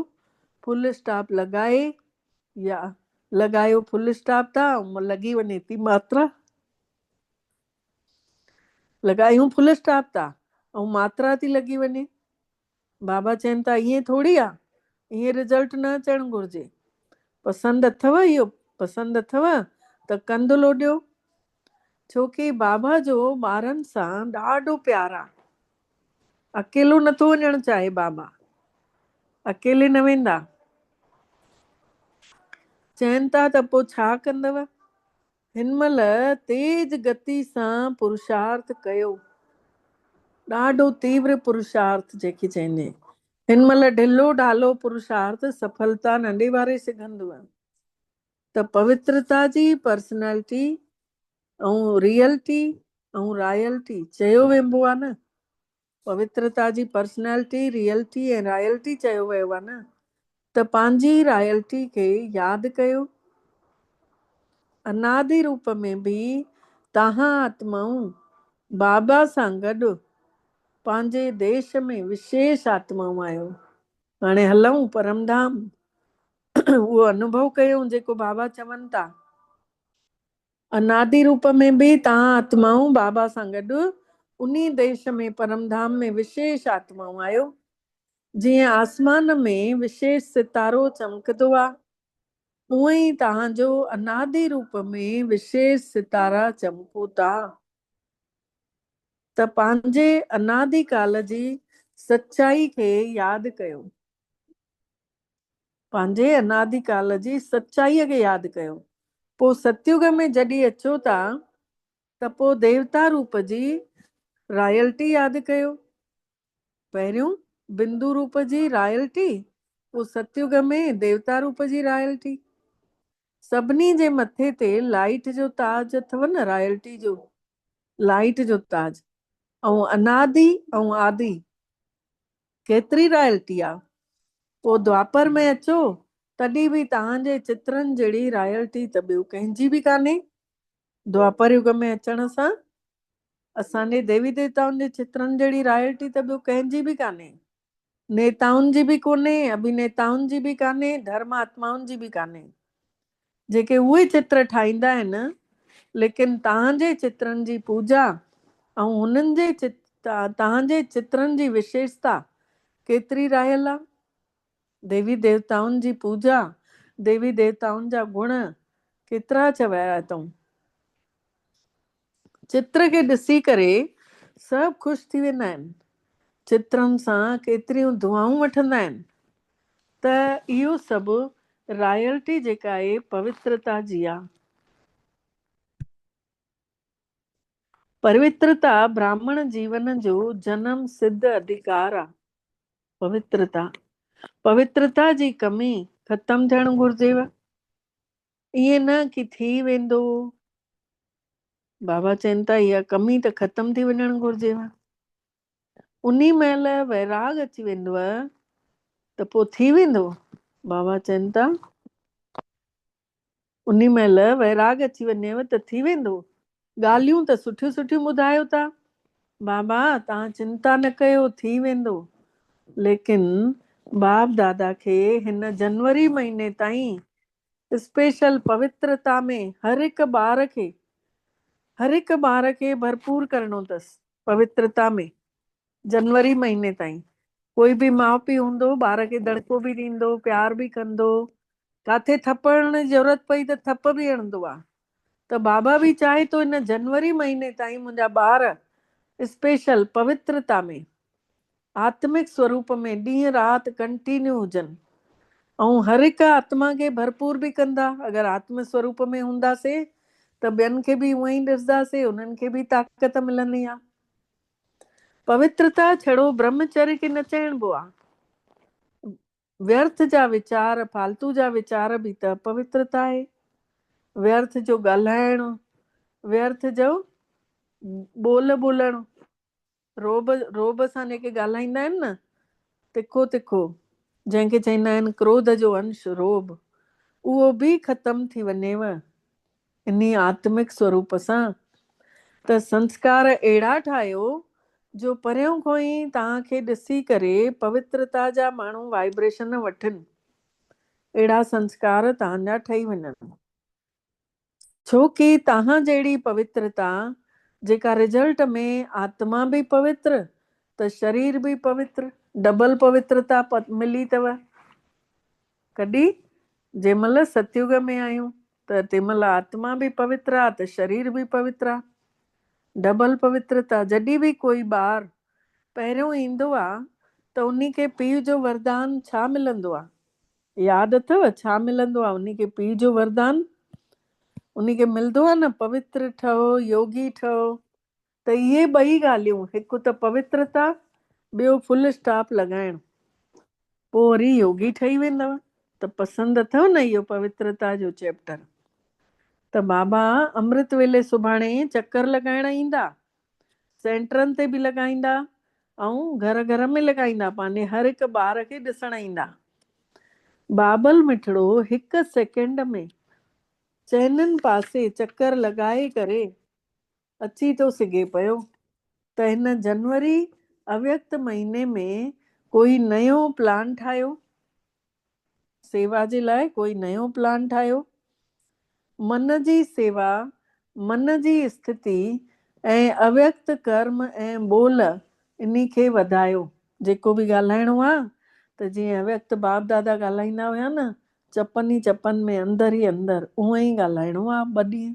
फुल स्टॉप लॻाए या लॻायो फुल स्टॉप था ऐं लॻी वञे थी मात्रा, लॻायूं फुल स्टॉप था ऐं मात्रा थी लॻी वञे। बाबा चवनि था ईअं थोरी आहे, ईअं रिजल्ट न अचणु घुरिजे। पसंदि अथव इहो, पसंदि अथव त कंधु लोॾियो, छोकी बाबा जो ॿारनि सां ॾाढो प्यारु आहे। अकेलो नथो वञणु चाहे बाबा, अकेले न वेंदा। चवनि था त पोइ छा कंदव, हिन महिल तेज गति सां पुरुषार्थ कयो, ॾाढो तीव्र पुरुषार्थ जंहिंखे चइजे। हिन महिल ढिलो ढालो पुरुषार्थ सफलता न ॾेवारे सघंदव। त पवित्रता जी पर्सनैलिटी ऐं रियलिटी ऐं रॉयल्टी चयो वेंबो आहे न, पवित्रता जी पर्सनैलिटी, रियलिटी ऐं रॉयल्टी चयो वियो आहे न। त पंहिंजी रॉयल्टी खे यादि कयो। अनादि रूप में बि तव्हां आत्माऊं बाबा सां गॾु पंहिंजे देश में विशेष आत्माऊं आहियो। हाणे हलूं परमधाम, उहो अनुभव कयूं जेको बाबा चवनि था। अनादि रूप में बि तव्हां आत्माऊं बाबा सां गॾु उन्ही देश में परमधाम में विशेष आत्माऊं आहियो। जीअं आसमान में विशेष सितारो चमकंदो आहे, उअं ई तव्हांजो अनादि रूप में विशेष सितारा चमको था। त पंहिंजे अनादि काल जी सच्चाई खे यादि कयो, पंहिंजे अनादि काल जी सच्चाईअ खे यादि कयो। पोइ सतयुग में जॾहिं अचो था त पोइ देवता रूप जी रॉयल्टी यादि कयो। पहिरियों बिंदु रूप जी रॉयल्टी, पोइ सतयुग में देवता रूप जी रॉयल्टी। सभिनी जे मथे ते लाइट जो ताज अथव न, रॉयल्टी जो लाइट जो ताज। ऐं अनादि ऐं आदि केतिरी रॉयल्टी आहे। पोइ द्वापर में अचो तॾहिं बि तव्हांजे चित्रनि जहिड़ी रॉयल्टी त ॿियो कंहिंजी बि कान्हे। द्वापर युग में अचण सां असांजे देवी देवताउनि जे चित्रनि जहिड़ी रॉयल्टी त ॿियो कंहिंजी बि कान्हे। नेताउनि जी बि कोन्हे, अभिनेताउनि जी बि कान्हे, धर्म आत्माउनि जी बि कान्हे। जेके उहे चित्र ठाहींदा आहिनि, लेकिन तव्हांजे चित्रनि जी पूजा ऐं हुननि जे तव्हांजे चित्रनि जी विशेषता केतिरी रहियल आहे। देवी देवताउनि जी पूजा, देवी देवताउनि जा गुण केतिरा चवाया अथऊं। चित्र खे ॾिसी करे सभु ख़ुशि थी वेंदा आहिनि, चित्रनि सां केतिरियूं दुआऊं वठंदा आहिनि। त इहो सभु रॉयल्टी जेका आहे पवित्रता जी आहे। पवित्रता ब्राह्मण जीवन जो जन्म सिद्ध अधिकार आहे। पवित्रता जी कमी ख़तम थियणु घुर्जेव। ईअं न कि थी वेंदो, बाबा चवनि था इहा कमी त ख़तम थी वञणु घुर्जेव। उन्ही महिल वैराग अची वेंदव त पोइ थी वेंदो। बाबा चवनि था उन्ही महिल वैराग अची वञेव त थी वेंदो। ॻाल्हियूं त सुठियूं सुठियूं ॿुधायो था, बाबा तव्हां चिंता न कयो थी वेंदो। लेकिन बाप दादा खे हिन जनवरी महीने ताईं स्पेशल पवित्रता में हर हिकु ॿार खे भरपूर करणो अथसि। पवित्रता में जनवरी महीने ताईं कोई बि माउ पीउ हूंदो ॿार खे दड़को बि ॾींदो, प्यार बि कंदो, काथे थप्पड़ जी ज़रूरत पई त थप बि हणंदो आहे। त बाबा बि चाहे थो हिन जनवरी महीने ताईं मुंहिंजा ॿार स्पेशल पवित्रता में आत्मिक स्वरूप में ॾींहं राति कंटिन्यू हुजनि ऐं हर हिकु आत्मा खे भरपूर बि कंदा। अगरि आत्म स्वरूप में हूंदासीं त ॿियनि खे बि उअं ई ॾिसंदासीं, उन्हनि खे बि ताक़त मिलंदी आहे। पवित्रता छड़ो ब्रह्मचर्य खे न चइबो आहे। व्यर्थ जा वीचार, फालतू जा वीचार बि त पवित्रता आहे। व्यर्थ जो ॻाल्हाइणु, व्यर्थ जो ॿोल ॿोलणु, रोब सां जेके ॻाल्हाईंदा आहिनि न, तिखो तिखो, जंहिंखे चवंदा आहिनि क्रोध जो अंश रोब, उहो बि ख़तम थी वञेव इन आत्मिक स्वरूप सां। त संस्कार अहिड़ा ठाहियो जो परियों खां ई तव्हांखे ॾिसी करे पवित्रता जा माण्हू वाइब्रेशन वठनि। अहिड़ा संस्कार तव्हांजा ठही वञनि। छो कि तव्हां जहिड़ी पवित्रता जेका रिजल्ट में आत्मा बि पवित्र त शरीर बि पवित्र, डबल पवित्रता मिली अथव। कॾहिं जंहिं महिल सतयुग में आहियूं त तंहिं महिल आत्मा बि पवित्र आहे त शरीर बि पवित्र आहे। डबल पवित्रता। जॾहिं बि कोई ॿार पहिरियों ईंदो आहे त उन्ही खे पीउ जो वरदान छा मिलंदो आहे? यादि अथव छा मिलंदो आहे उन्ही खे? पीउ जो वरदान उन्ही खे मिलंदो आहे न, पवित्र ठहो, योगी ठहो। त इहे ॿई ॻाल्हियूं, हिकु त पवित्रता, ॿियो फुल स्टॉप लॻाइणु, पोइ वरी योगी ठही वेंदव। त पसंदि अथव न इहो पवित्रता जो चैप्टर? त बाबा अमृत वेले सुभाणे चक्कर लॻाइण ईंदा, सेंटरनि ते बि लॻाईंदा ऐं घर घर में लॻाईंदा, पंहिंजे हर हिकु ॿार खे ॾिसण ईंदा। बाबल मिठड़ो हिकु सेकेंड में चइनिनि पासे चक्कर लॻाए करे अची थो सघे पियो। त हिन जनवरी अव्यक्त महीने में कोई नयो प्लान ठाहियो, सेवा जे लाइ कोई नयो प्लान ठाहियो। मन जी सेवा, मन जी स्थिति ऐं अव्यक्त कर्म ऐं ॿोल इन खे वधायो। जेको बि ॻाल्हाइणो आहे त जीअं अव्यक्त बाप दादा ॻाल्हाईंदा हुया न, चपनि ई चपनि में अंदरि ई अंदरि, उअं ई ॻाल्हाइणो आहे 2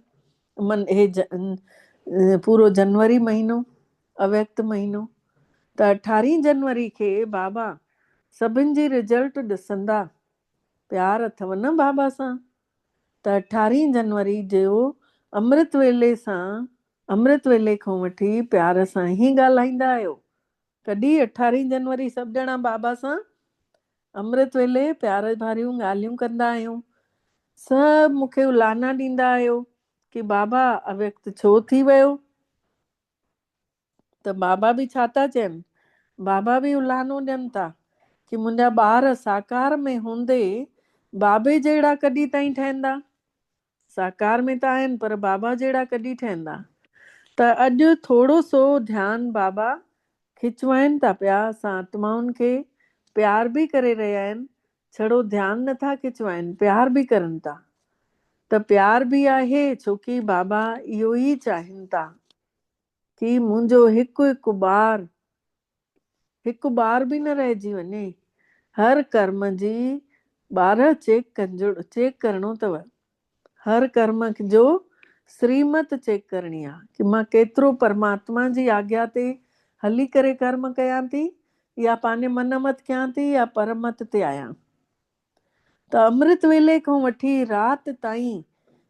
ॾींहं पूरो जनवरी महीनो, अव्यक्त महीनो। त 18 जनवरी खे बाबा सभिनि जी रिजल्ट ॾिसंदा। प्यार अथव न बाबा सां। त 18 जनवरी जो अमृत वेले खां वठी प्यार सां ई ॻाल्हाईंदा आहियो। कॾहिं 18 जनवरी सभु ॼणा बाबा सां अमृत वेले प्यार भरियूं ॻाल्हियूं कंदा आहियूं। सभु मूंखे उलाना ॾींदा आहियो कि बाबा अव्यक्त छो थी वियो? त बाबा बि छा था चवनि? बाबा बि उलानो ॾियनि था कि मुंहिंजा ॿार साकार में हूंदे बाबे जहिड़ा कॾहिं ताईं ठहंदा? साकार में त आहिनि पर बाबा जहिड़ा कॾहिं ठहंदा? त अॼु थोरो सो ध्यानु बाबा खिचवाइनि था पिया, असां आत्माउनि खे प्यार बि करे रहिया आहिनि। छड़ो ध्यानु नथा खिचवाइनि, प्यार बि करनि था। त प्यार बि आहे छोकी बाबा इहो ई चाहिनि था कि मुंहिंजो हिकु ॿार बि न रहिजी वञे। हर कर्म जी 12 चेक करणो अथव। हर कर्म जो श्रीमत चेक करणी आहे कि मां केतिरो परमात्मा जी आज्ञा ते हली करे कर्म कयां थी या पंहिंजे मन मत कयां थी या परमत ते आहियां। त अमृत वेले खां वठी राति ताईं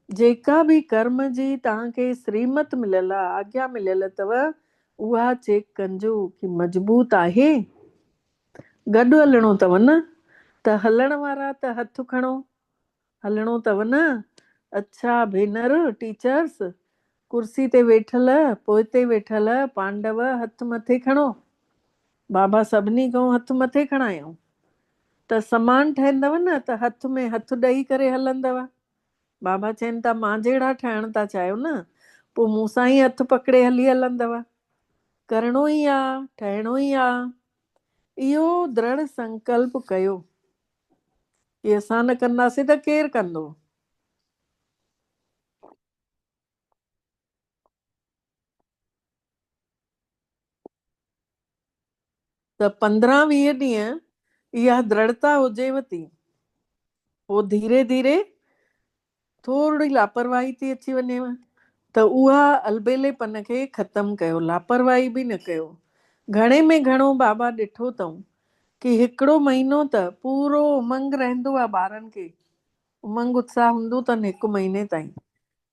जेका बि कर्म जी तव्हांखे श्रीमत मिलियल आहे, आज्ञा मिलियल अथव, उहा चेक कजो कि मज़बूत आहे। गॾु हलणो अथव न, त हलण वारा त हथु खणो, हलणो अथव न। अच्छा भेनर टीचर्स, कुर्सी ते वेठल, पोइते वेठल पांडव, हथ मथे खणो। बाबा सभिनी खां हथ मथे खणायूं त समान ठहंदव न, त हथ में हथ ॾेई करे हलंदव। बाबा चवनि था मां जहिड़ा ठहण था चाहियो न, पोइ मूंसां ई हथ पकड़े हलंदव। करणो ई आहे, ठहिणो ई आहे। इहो दृढ़ संकल्प कयो कि असां न कंदासीं त केरु कंदो। त 15-20 ॾींहं इहा दृढ़ता हुजेव थी, पोइ धीरे धीरे थोरी लापरवाही थी अची वञेव, त उहा अलबेलेपन खे ख़तमु कयो, लापरवाही बि न कयो। घणे में घणो बाबा ॾिठो अथऊं कि हिकिड़ो महीनो त पूरो उमंग रहंदो आहे ॿारनि खे, उमंग उत्साह हूंदो अथनि 1 महीने ताईं,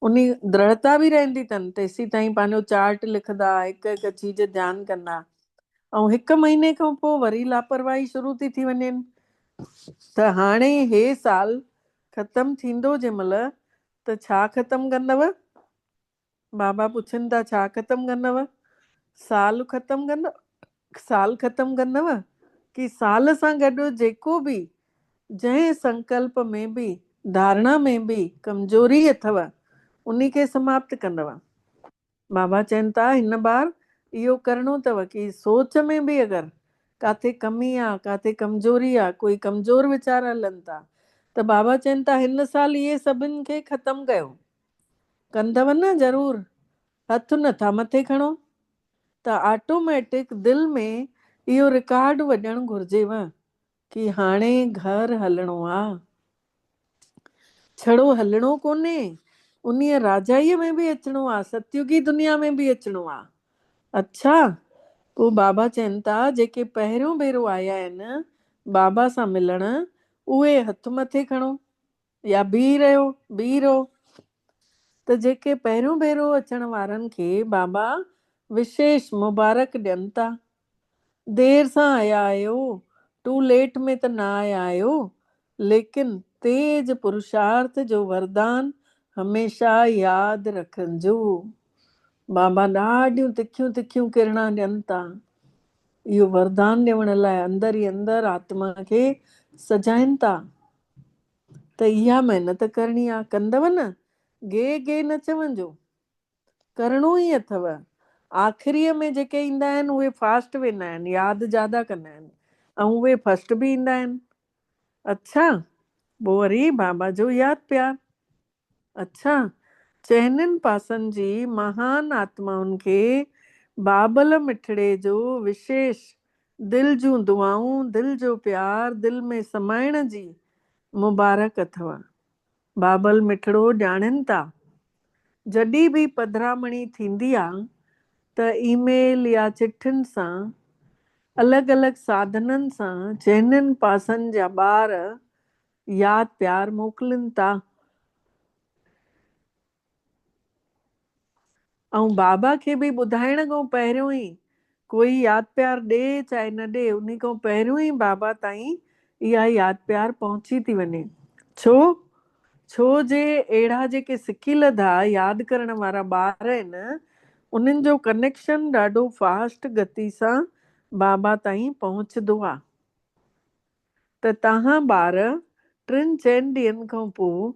उन दृढ़ता बि रहंदी अथनि। तेसीं ताईं पंहिंजो चार्ट लिखंदा, हिकु हिकु चीज ध्यानु कंदा। ऐं 1 महीने खां पोइ वरी लापरवाही शुरू थी वञे। त हाणे हे साल ख़तमु थींदो जंहिंमहिल, त छा ख़तमु कंदव? बाबा पुछनि था छा ख़तमु कंदव? साल ख़तमु कंदव? साल ख़तमु कंदव कि साल सां गॾु जेको बि जंहिं संकल्प में बि धारणा में बि कमजोरी अथव उन खे समाप्त कंदव? बाबा चवनि था हिन बार इहो करिणो अथव कि सोच में बि अगरि काथे कमी आहे, काथे कमजोरी आहे, कोई कमज़ोर वीचार हलनि था, त बाबा चवनि था हिन साल इहे सभिनि खे ख़तमु कयो। कंदव न ज़रूर? हथ नथा मथे खणो त ऑटोमेटिक दिलि में इहो रिकॉर्ड वॼणु घुरिजेव कि हाणे घर हलणो आहे, छड़ो हलणो कोन्हे, उन राजाईअ में बि अचिणो आहे, सतयुगी दुनिया में बि अचिणो आहे। अच्छा, पोइ बाबा चवनि था जेके पहिरियों भेरो आया आहिनि बाबा सां मिलण, उहे हथ मथे खणो या बीह रहो। त जेके पहिरियों भेरो अचण वारनि खे बाबा विशेष मुबारक ॾियनि था। देर सां आया आहियो, टू लेट में त न आया आहियो, लेकिन तेज पुरुषार्थ जो वरदान हमेशा यादि रखिजो। बाबा ॾाढियूं तिखियूं तिखियूं किरणां ॾियनि था, इहो वरदान ॾियण लाइ अंदर ई अंदर आत्मा खे सजाइनि था। त इहा महिनत करणी आहे, कंदव न? गे न चवंजो, करिणो ई अथव। आख़िरीअ में जेके ईंदा आहिनि उहे फास्ट वेंदा आहिनि, यादि ज्यादा कंदा आहिनि, ऐं उहे फस्ट बि ईंदा आहिनि। अच्छा, पोइ वरी बाबा जो यादि प्यार। अच्छा, चइनिनि पासनि जी महान आत्माउनि खे बाबल मिठड़े जो विशेष दिल जूं दुआऊं, दिल जो प्यार, दिल में समाइण जी मुबारक अथव। बाबल मिठड़ो ॼाणनि था। जॾहिं बि पधरामणी थींदी आहे त ईमेल या चिठियुनि सां, अलॻि अलॻि साधननि सां चइनिनि पासनि जा ॿार यादि प्यार मोकिलनि था। ऐं बाबा खे बि ॿुधाइण खां पहिरियों ई कोई यादि प्यार ॾे चाहे न ॾे, उन खां पहिरियों ई बाबा ताईं इहा यादि प्यार पहुची थी वञे। छो जे अहिड़ा जेके सिकीलधा यादि करण वारा ॿार आहिनि, उन्हनि जो कनेक्शन ॾाढो फास्ट गति सां बाबा ताईं पहुचंदो आहे। त तव्हां ॿार 3-4 ॾींहंनि खां पोइ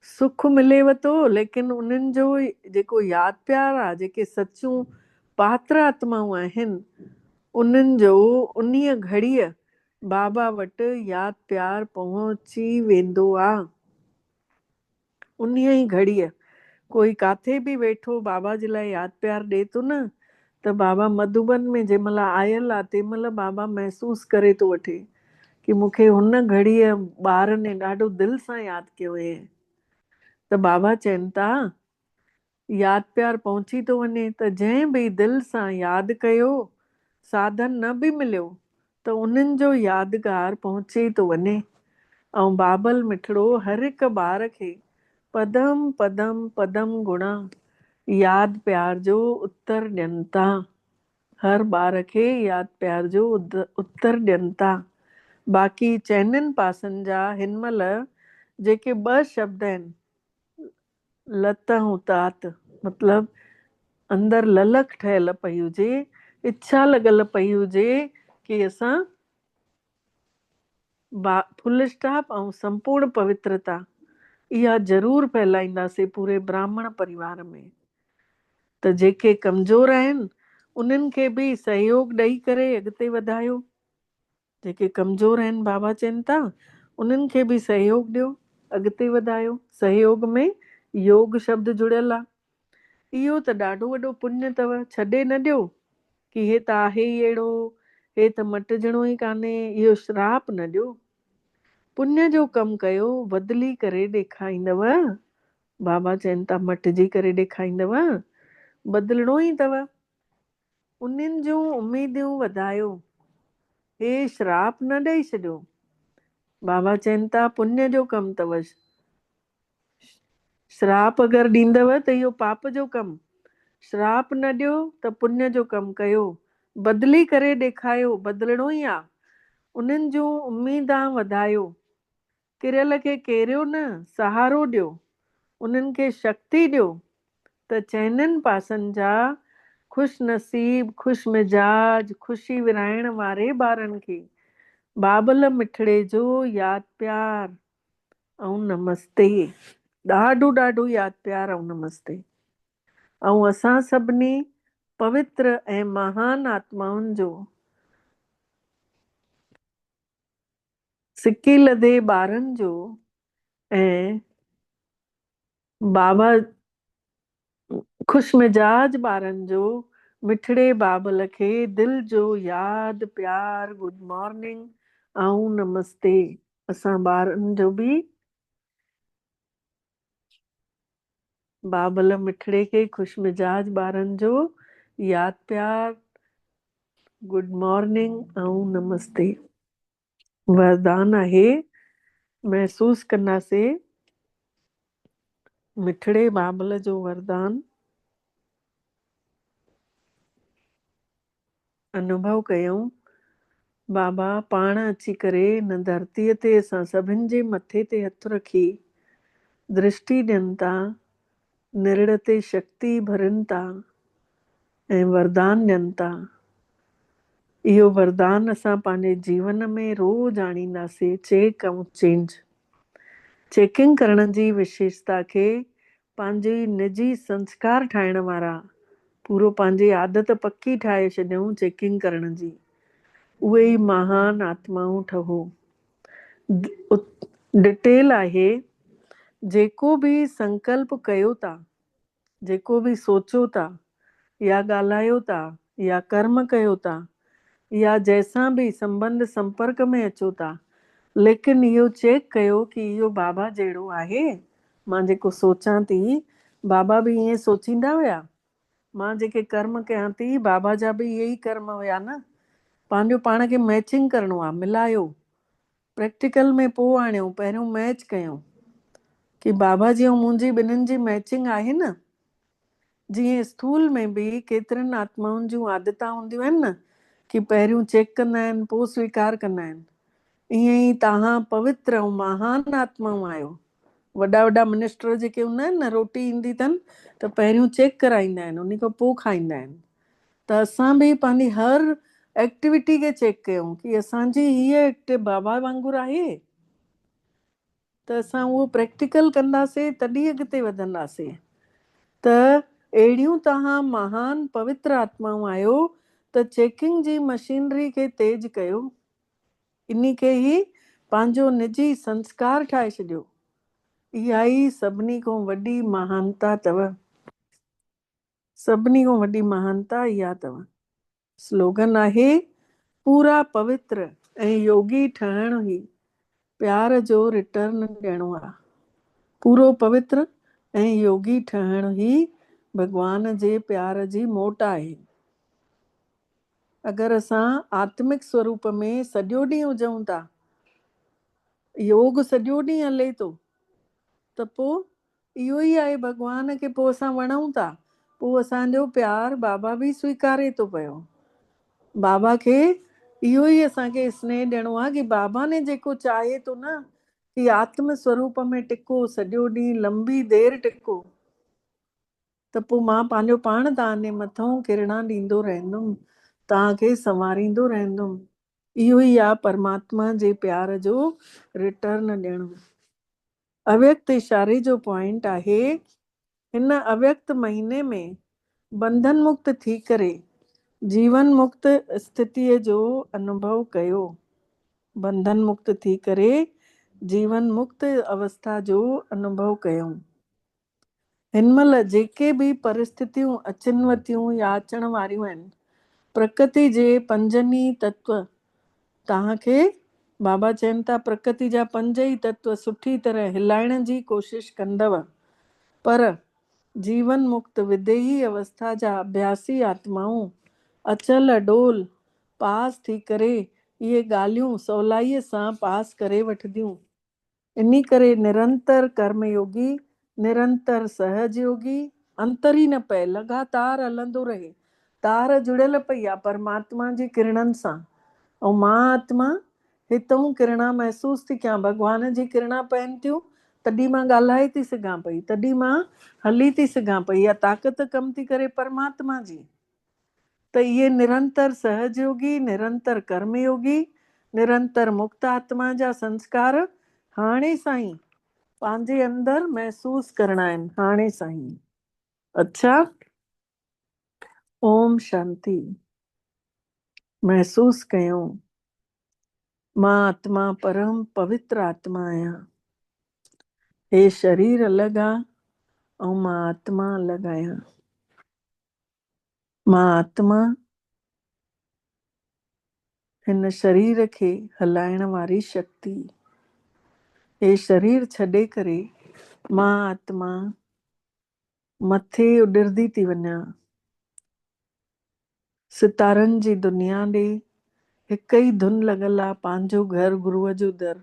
सुख मिलेव थो, लेकिन उन्हनि जो जेको यादि प्यार आहे, जेके सचूं पात्र आत्माऊं आहिनि, उन्हनि जो उन्हीअ घड़ीअ बाबा वटि यादि प्यार पहुची वेंदो आहे। उन्हीअ ई घड़ीअ कोई काथे बि वेठो बाबा जे लाइ यादि प्यार ॾे थो न, त बाबा मधुबन में जंहिं महिल आयल आहे तंहिं महिल बाबा महसूस करे थो वठे कि मूंखे हुन घड़ीअ ॿार ने ॾाढो दिलि सां यादि कयो हुए। त बाबा चवनि था यादि प्यार पहुची थो वञे, त जंहिं बि दिलि सां यादि कयो, साधन न बि मिलियो, त उन्हनि जो यादगार पहुची थो वञे। ऐं बाबल मिठड़ो हर हिक ॿार खे पदम पदम पदम गुणा यादि प्यार जो उत्तर ॾियनि था। हर ॿार खे यादि प्यार जो उत्तर ॾियनि था। बाक़ी चइनिनि पासनि जा हिन महिल जेके ॿ शब्द आहिनि, लत ऐं तात, मतिलबु अंदरि ललक ठहियल पई हुजे, इच्छा लॻल पई हुजे कि असां फुल स्टॉप ऐं संपूर्ण पवित्रता इहा ज़रूरु फैलाईंदासीं पूरे ब्राह्मण परिवार में। त जेके कमज़ोर आहिनि उन्हनि खे बि सहयोग ॾेई करे अॻिते वधायो। जेके कमज़ोर आहिनि बाबा चवनि था उन्हनि खे बि सहयोग ॾियो, अॻिते वधायो। सहयोग में योग शब्द जुड़ियल आहे। इहो त ॾाढो वॾो पुण्य अथव। छॾे न ॾियो कि हे त आहे ई अहिड़ो, हे त मटिजणो ई कान्हे, इहो श्राप न ॾियो। पुण्य जो कमु कयो, बदिली करे ॾेखारींदव। बाबा चवनि था मटिजी करे ॾेखारींदव, बदिलणो ई अथव। उन्हनि जूं उमेदियूं वधायो, हे श्राप न ॾेई छॾियो। बाबा चवनि था पुण्य जो कमु अथव, श्राप अगरि ॾींदव त इहो पाप जो कमु। श्राप न ॾियो त पुण्य जो कमु कयो, बदिली करे ॾेखारियो, बदिलणो ई आहे। उन्हनि जूं उमेदां वधायो, किरियल खे केरियो न, सहारो ॾियो, उन्हनि खे शक्ति ॾियो त चइनिनि पासनि जा ख़ुशि नसीब, ख़ुशि मिजाज, ख़ुशी विराइण वारे ॿारनि खे बाबल मिठड़े जो यादि प्यार ऐं नमस्ते, ॾाढो ॾाढो यादि प्यार ऐं नमस्ते। ऐं असां सभिनी पवित्र ऐं महान आत्माउनि जो सिकी लदे ॿारनि जो ऐं बाबा ख़ुशि मिजाज ॿारनि जो मिठड़े बाबल खे दिलि जो यादि प्यार, गुड मॉर्निंग ऐं नमस्ते। असां ॿारनि जो बि बाबल मिठड़े खे ख़ुशि मिजाज ॿारनि जो यादि प्यार, गुड मॉर्निंग ऐं नमस्ते। वरदान आहे, महसूस कंदासीं मिठड़े बाबल जो वरदान अनुभव कयूं। बाबा पाण अची करे हिन धरतीअ ते असां सभिनि जे मथे ते हथु रखी दृष्टि ॾियनि था, निरड़ ते शक्ति भरनि था ऐं वरदान ॾियनि था। इहो वरदान असां पंहिंजे जीवन में रोज़ आणींदासीं। चेक ऐं चेंज, चेकिंग करण जी विशेषता खे पंहिंजी निजी संस्कार ठाहिण वारा पूरो पंहिंजी आदत पकी ठाहे छॾियऊं चेकिंग करण जी। उहे ई महान आत्माऊं ठहो। डिटेल आहे, जेको बि संकल्प कयो था, जेको बि सोचो था या ॻाल्हायो था या कर्म कयो था या जंहिंसां बि संबंध संपर्क में अचो था, लेकिन इहो चेक कयो कि इहो बाबा जहिड़ो आहे। मां जेको सोचां थी बाबा बि ईअं सोचींदा हुया, मां जेके कर्म कयां थी बाबा जा बि इहे ई कर्म हुया न। पंहिंजो पाण खे मैचिंग करिणो आहे, मिलायो, प्रैक्टिकल में पोइ आणियूं, पहिरियों मैच कयूं कि बाबा जी ऐं मुंहिंजी ॿिन्हिनि जी मैचिंग आहे न। जीअं स्थूल में बि केतिरनि आत्माउनि जूं आदतां हूंदियूं आहिनि न कि पहिरियों चेक कंदा आहिनि, पोइ स्वीकार कंदा आहिनि। ईअं ई तव्हां पवित्र ऐं महान आत्माऊं आहियो। वॾा वॾा मिनिस्टर जेके हूंदा आहिनि न, रोटी ईंदी अथनि त पहिरियों चेक कराईंदा आहिनि, उन खां पोइ खाईंदा आहिनि। त असां बि पंहिंजी हर एक्टिविटी खे चेक कयूं कि असांजी हीअ एक्टिव बाबा वांगुरु आहे। त असां उहो प्रैक्टिकल कंदासीं तॾहिं अॻिते वधंदासीं। त अहिड़ियूं तव्हां महान पवित्र आत्माऊं आहियो त चेकिंग जी मशीनरी खे तेज कयो। इन खे ई पंहिंजो निजी संस्कार ठाहे छॾियो। इहा ई सभिनी खां वॾी महानता अथव। सभिनी खां वॾी महानता इहा अथव। स्लोगन आहे, पूरा पवित्र ऐं योगी ठहण ई प्यार जो रिटर्न ॾियणो आहे। पूरो पवित्र ऐं योगी ठहण ई भॻवान जे प्यार जी मोट आहे। अगरि असां आत्मिक स्वरूप में सॼो ॾींहुं हुजऊं था योग सॼो ॾींहुं हले थो त पोइ इहो ई आहे, भॻवान खे पोइ असां वणूं था, पोइ असांजो प्यार बाबा बि स्वीकारे थो पियो। बाबा खे इहो ई असांखे स्नेह ॾियणो आहे कि बाबा ने जेको चाहे थो न कि आत्म स्वरूप में टिको, सॼो ॾींहुं लंबी देरि टिको, त पोइ मां पंहिंजो पाण तव्हांजे मथां किरणा ॾींदो रहंदुमि, तव्हांखे संवारींदो रहंदुमि। इहो ई आहे परमात्मा जे प्यार जो रिटर्न ॾियणु। अव्यक्त इशारे जो पॉइंट आहे, हिन अव्यक्त महीने में बंधन मुक्त थी करे जीवन मुक्त स्थितिअ जो अनुभव कयो। बंधन मुक्त थी करे जीवन मुक्त अवस्था जो अनुभव कयूं। हिन महिल जेके बि परिस्थितियूं अचनि थियूं या अचण वारियूं आहिनि, प्रकृति जे पंजनि तत्व तव्हांखे बाबा चवनि था, प्रकृति जा 5 ई तत्व सुठी तरह हिलाइण जी कोशिश कंदव, पर जीवन मुक्त विदेही अवस्था जा अभ्यासी आत्माऊं अचल अडोल पास थी करे इहे ॻाल्हियूं सवलाईअ सां पास करे वठंदियूं। इन करे निरंतर कर्मयोगी, निरंतर सहजयोगी, अंतर ई न पए, लगातार हलंदो रहे। तार जुड़ियल पई आहे परमात्मा जी किरणनि सां, ऐं मां आत्मा हितां किरणा महसूस थी कयां, भॻवान जी किरणा पइनि थियूं, तॾहिं मां ॻाल्हाए थी सघां पई, तॾहिं मां हली थी सघां पई। इहा ताक़त कम थी करे परमात्मा जी। त इहे निरंतर सहजयोगी, निरंतर कर्मयोगी, निरंतर मुक्त आत्मा जा संस्कार हाणे साईं पंहिंजे अंदर महसूस करणा आहिनि, हाणे साईं। अच्छा, ओम शांति। महसूस कयूं, मां आत्मा परम पवित्र आत्मा आहियां। हे शरीर अलॻि आहे ऐं मां आत्मा अलॻि आहियां। मां आत्मा हिन शरीर खे हलाइण वारी शक्ति। हे शरीर छॾे करे मां आत्मा मथे उॾरदी थी वञा, सितारनि जी दुनिया ॾे हिक ई धुन लॻल आहे, पंहिंजो घर गुरुअ जो दर,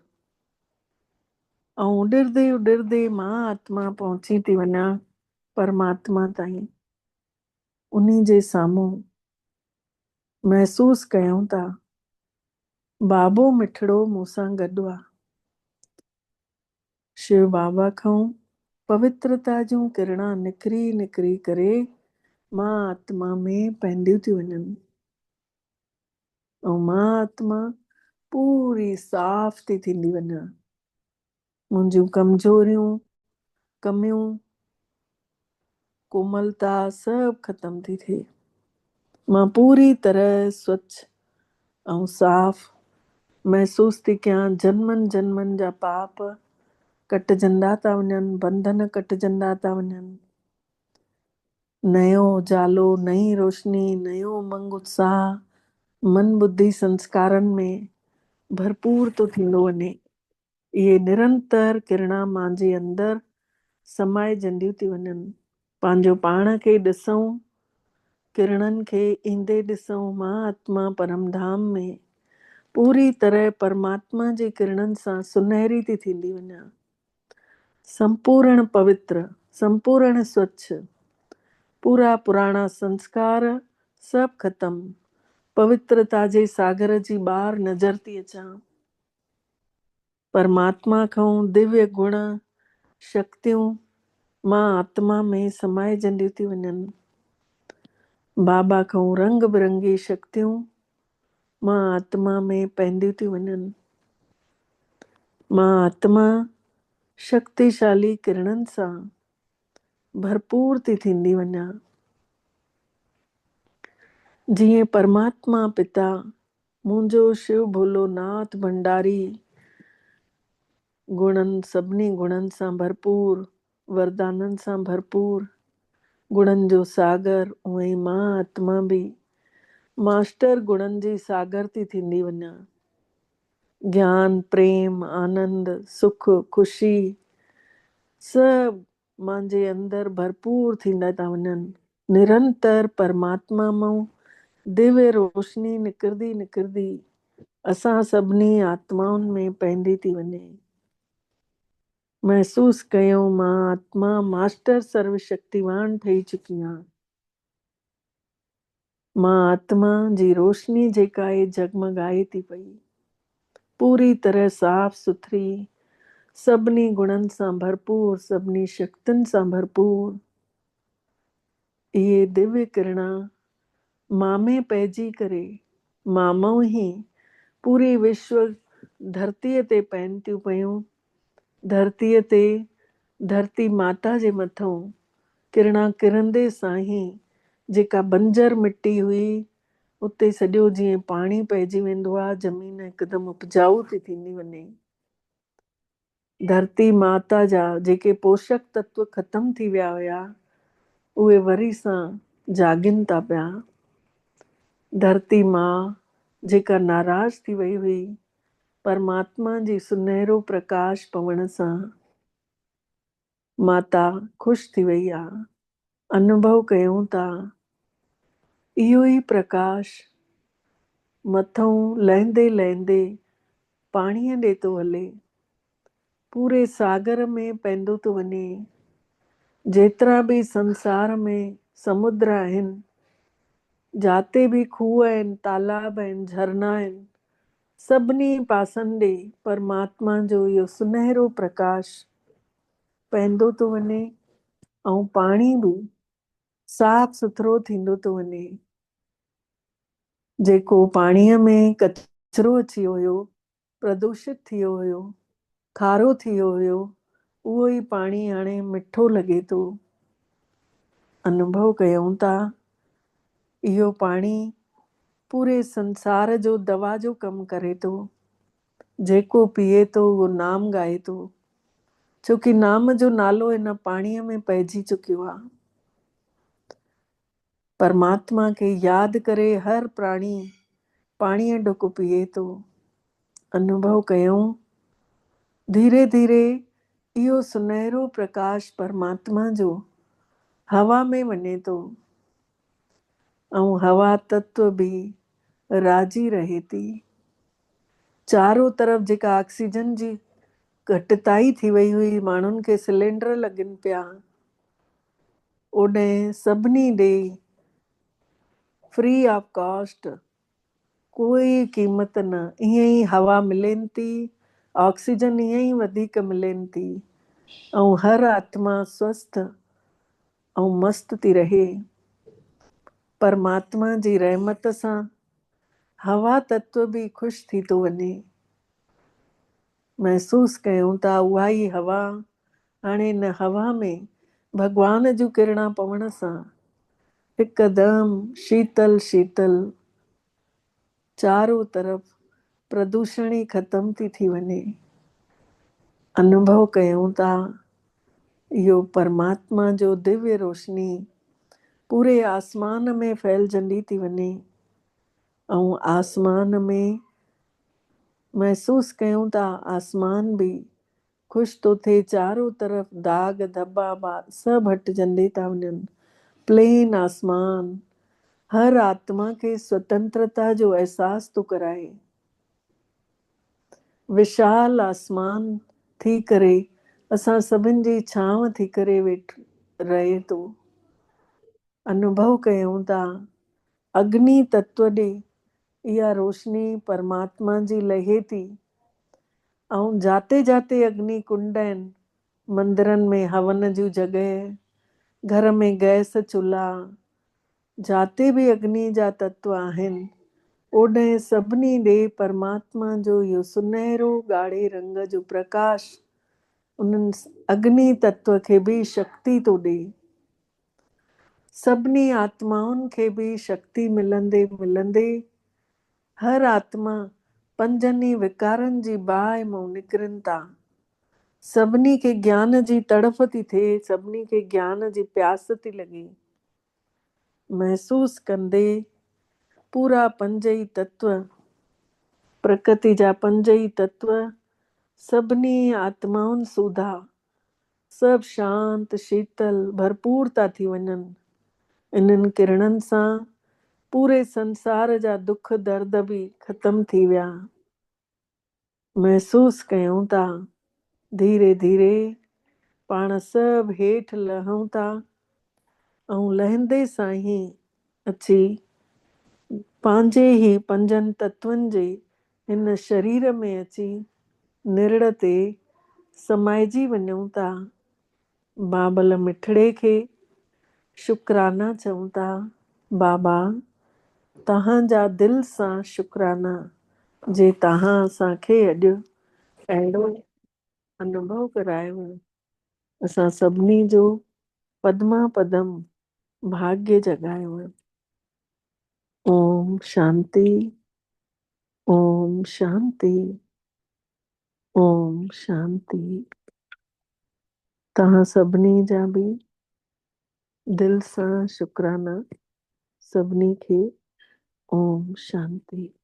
ऐं उॾरदे उॾरदे मां आत्मा पहुची थी वञा परमात्मा ताईं। उन्ही जे साम्हूं महसूस कयूं था, बाबो मिठड़ो मूंसां गॾु आहे। शिव बाबा खां पवित्रता जूं किरणा निकिरी निकिरी करे मां आत्मा में पवंदियूं थी वञनि, ऐं मां आत्मा पूरी साफ़ थी थींदी वञा। मुंहिंजूं कमजोरियूं, कमियूं, कोमलता सभु ख़तम थी थिए। मां पूरी तरह स्वच्छ ऐं साफ़ महसूस थी कयां। जन्मनि जन्मनि जा पाप कटजंदा था वञनि, बंधन कटजंदा था वञनि। नयो उजालो, नई रोशनी, नयो उमंग उत्साह मन बुद्धि संस्कारनि में भरपूर थो थींदो वञे। इहे निरंतर किरणा मुंहिंजे अंदरि समाइजंदियूं थी वञनि। पंहिंजो पाण खे ॾिसूं, किरणनि खे ईंदे ॾिसूं। मां आत्मा परमधाम में पूरी तरह परमात्मा जे किरणनि सां सुनहरी थी थींदी वञा, संपूर्ण पवित्र, संपूर्ण स्वच्छ, पूरा पुराणा संस्कार सभु ख़तम, पवित्रता जे सागर जी ॿाहिरि नज़र थी अचां। परमात्मा खां दिव्य गुण शक्तियूं मां आत्मा में समाइजंदियूं थी वञनि। बाबा खां रंग बिरंगी शक्तियूं मां आत्मा में पवंदियूं थी वञनि। मां आत्मा शक्तिशाली किरणनि सां भरपूर थी थींदी वञा। जीअं परमात्मा पिता मुंहिंजो शिव भोलोनाथ भंडारी गुणनि, सभिनी गुणनि सां भरपूर, वरदाननि सां भरपूर, गुणनि जो सागर, उअं ई मां आत्मा बि मास्टर गुणनि जी सागर थी थींदी वञा। ज्ञान, प्रेम, आनंद, सुख, ख़ुशी सभु मुंहिंजे अंदरि भरपूर थींदा था वञनि। निरंतर परमात्मा मां दिव्य रोशनी निकिरंदी निकिरंदी असां सभिनी आत्माउनि में पवंदी थी वञे। महसूस कयूं मां आत्मा मास्टर सर्वशक्तिवान ठही चुकी आहियां। मां आत्मा जी रोशनी जेका आहे जगमगाए थी पई, पूरी तरह साफ़ सुथरी, सभिनी गुणनि सां भरपूर, सभिनी शक्तियुनि सां भरपूर। इहे दिव्य किरणा मां में पइजी करे मां ई पूरी विश्व धरतीअ ते पइनि थियूं पयूं। धरतीअ ते धरती माता जे मथां किरणा किरंदे सां ई जेका बंजर मिट्टी हुई उते सॼो जीअं पाणी पइजी वेंदो आहे, ज़मीन हिकदमि उपजाऊ थी थींदी वञे। धरती माता जा जेके पोषक तत्व ख़तम थी विया हुया उहे वरी सां जागिन था पिया। धरती मां जेका नाराज़ थी वई हुई, परमात्मा जी सुनहरो प्रकाश पवण सां माता ख़ुशि थी वई आहे। अनुभव कयूं था इहो ई प्रकाश मथां लहंदे लहंदे पाणीअ ॾे थो हले, पूरे सागर में पवंदो थो वञे। जेतिरा बि संसार में समुद्र आहिनि, जाते बि खूह आहिनि, तालाब आहिनि, झरना आहिनि, सभिनी पासनि ॾे परमात्मा जो इहो सुनहरो प्रकाश पवंदो थो वञे ऐं पाणी बि साफ़ सुथरो थींदो थो वञे। जेको पाणीअ में कचिरो अची वियो हुयो, प्रदूषित थी वियो हुयो, खारो थी वियो हुयो, उहो ई पाणी हाणे मिठो लॻे थो। अनुभव कयूं था इहो पाणी पूरे संसार जो दवा जो कमु करे थो। जेको पीए थो उहो नाम ॻाए थो, छोकी नाम जो नालो हिन पाणीअ में पइजी चुकियो आहे। परमात्मा खे यादि करे हर प्राणी पाणीअ ढुक पीए थो। अनुभव कयूं धीरे धीरे इहो सुनहरो प्रकाश परमात्मा जो हवा में वञे थो ऐं हवा तत्व बि राजी रहे थी। चारों तरफ़ जेका ऑक्सीजन जी घटिताई थी वई हुई, माण्हुनि खे सिलेंडर लॻनि पिया, ओॾे सभिनी ॾे फ्री ऑफ कॉस्ट, कोई क़ीमत न, ईअं ई हवा मिलेनि थी, ऑक्सीजन ईअं ई वधीक मिलेनि थी ऐं हर आत्मा स्वस्थ ऐं मस्त थी रहे। परमात्मा जी रहमत सां हवा तत्व बि ख़ुशि थी थो वञे। महसूस कयूं था उहा ई हवा हाणे हिन हवा में भगवान जूं किरणा पवण सां हिकदमि शीतल शीतल, चारों तरफ़ प्रदूषण ई ख़तम थी वञे। अनुभव कयूं था इहो परमात्मा जो दिव्य रोशनी पूरे आसमान में फैलजंदी थी वञे ऐं आसमान में महसूस कयूं था आसमान बि ख़ुशि थो थिए। चारों तरफ़ दाग धब्बा सभु हटिजंदे था वञनि। प्लेन आसमान हर आत्मा खे स्वतंत्रता जो एहसास थो कराए। विशाल आसमान थी करे असां सभिनि जी छांव थी करे रहे थो। अनुभव कयूं था अग्नि तत्व ॾे इहा रोशनी परमात्मा जी लहे थी ऐं जाते जाते अग्नि कुंड आहिनि, मंदरनि में हवन जूं जॻह, घर में गैस चुल्हा, जाते बि अग्नि जा तत्व आहिनि ओॾे सभिनी ॾे परमात्मा जो इहो सुनहरो ॻाढ़े रंग जो प्रकाश उन्हनि अग्नि तत्व खे बि शक्ति थो ॾे। सभिनी आत्माउनि खे बि शक्ति मिलंदे मिलंदे हर आत्मा पंजनि विकारनि जी बाहि मां निकिरनि था। सभिनी खे ज्ञान जी तड़फ थी थिए, सभिनी खे ज्ञान जी प्यास थी लॻे। महसूस कंदे पूरा पंज ई तत्व, प्रकृति जा पंज ई तत्व सभिनी आत्माउनि सूधा सभु शांत शीतल भरपूर था थी वञनि। इन्हनि किरणनि सां पूरे संसार जा दुख दर्द बि ख़तम थी विया। महसूस कयूं था धीरे धीरे पाण सभु हेठि लहूं था ऐं लहंदे सां ई अची पंहिंजे ई पंजनि तत्वनि जे हिन शरीर में अची निरड़ ते समाइजी वञूं था। बाबल मिठड़े खे शुकराना चऊं था। बाबा तव्हांजा दिलि सां शुकराना जे तव्हां असांखे अॼु अहिड़ो अनुभव करायो। असां सभिनी जो पदमा पदम भाग्य जगायो। ओम शांति, ओम शांति, ओम शांति। तव्हां सभिनी जा बि दिल सां शुकराना सभिनी खे। ओम शांति।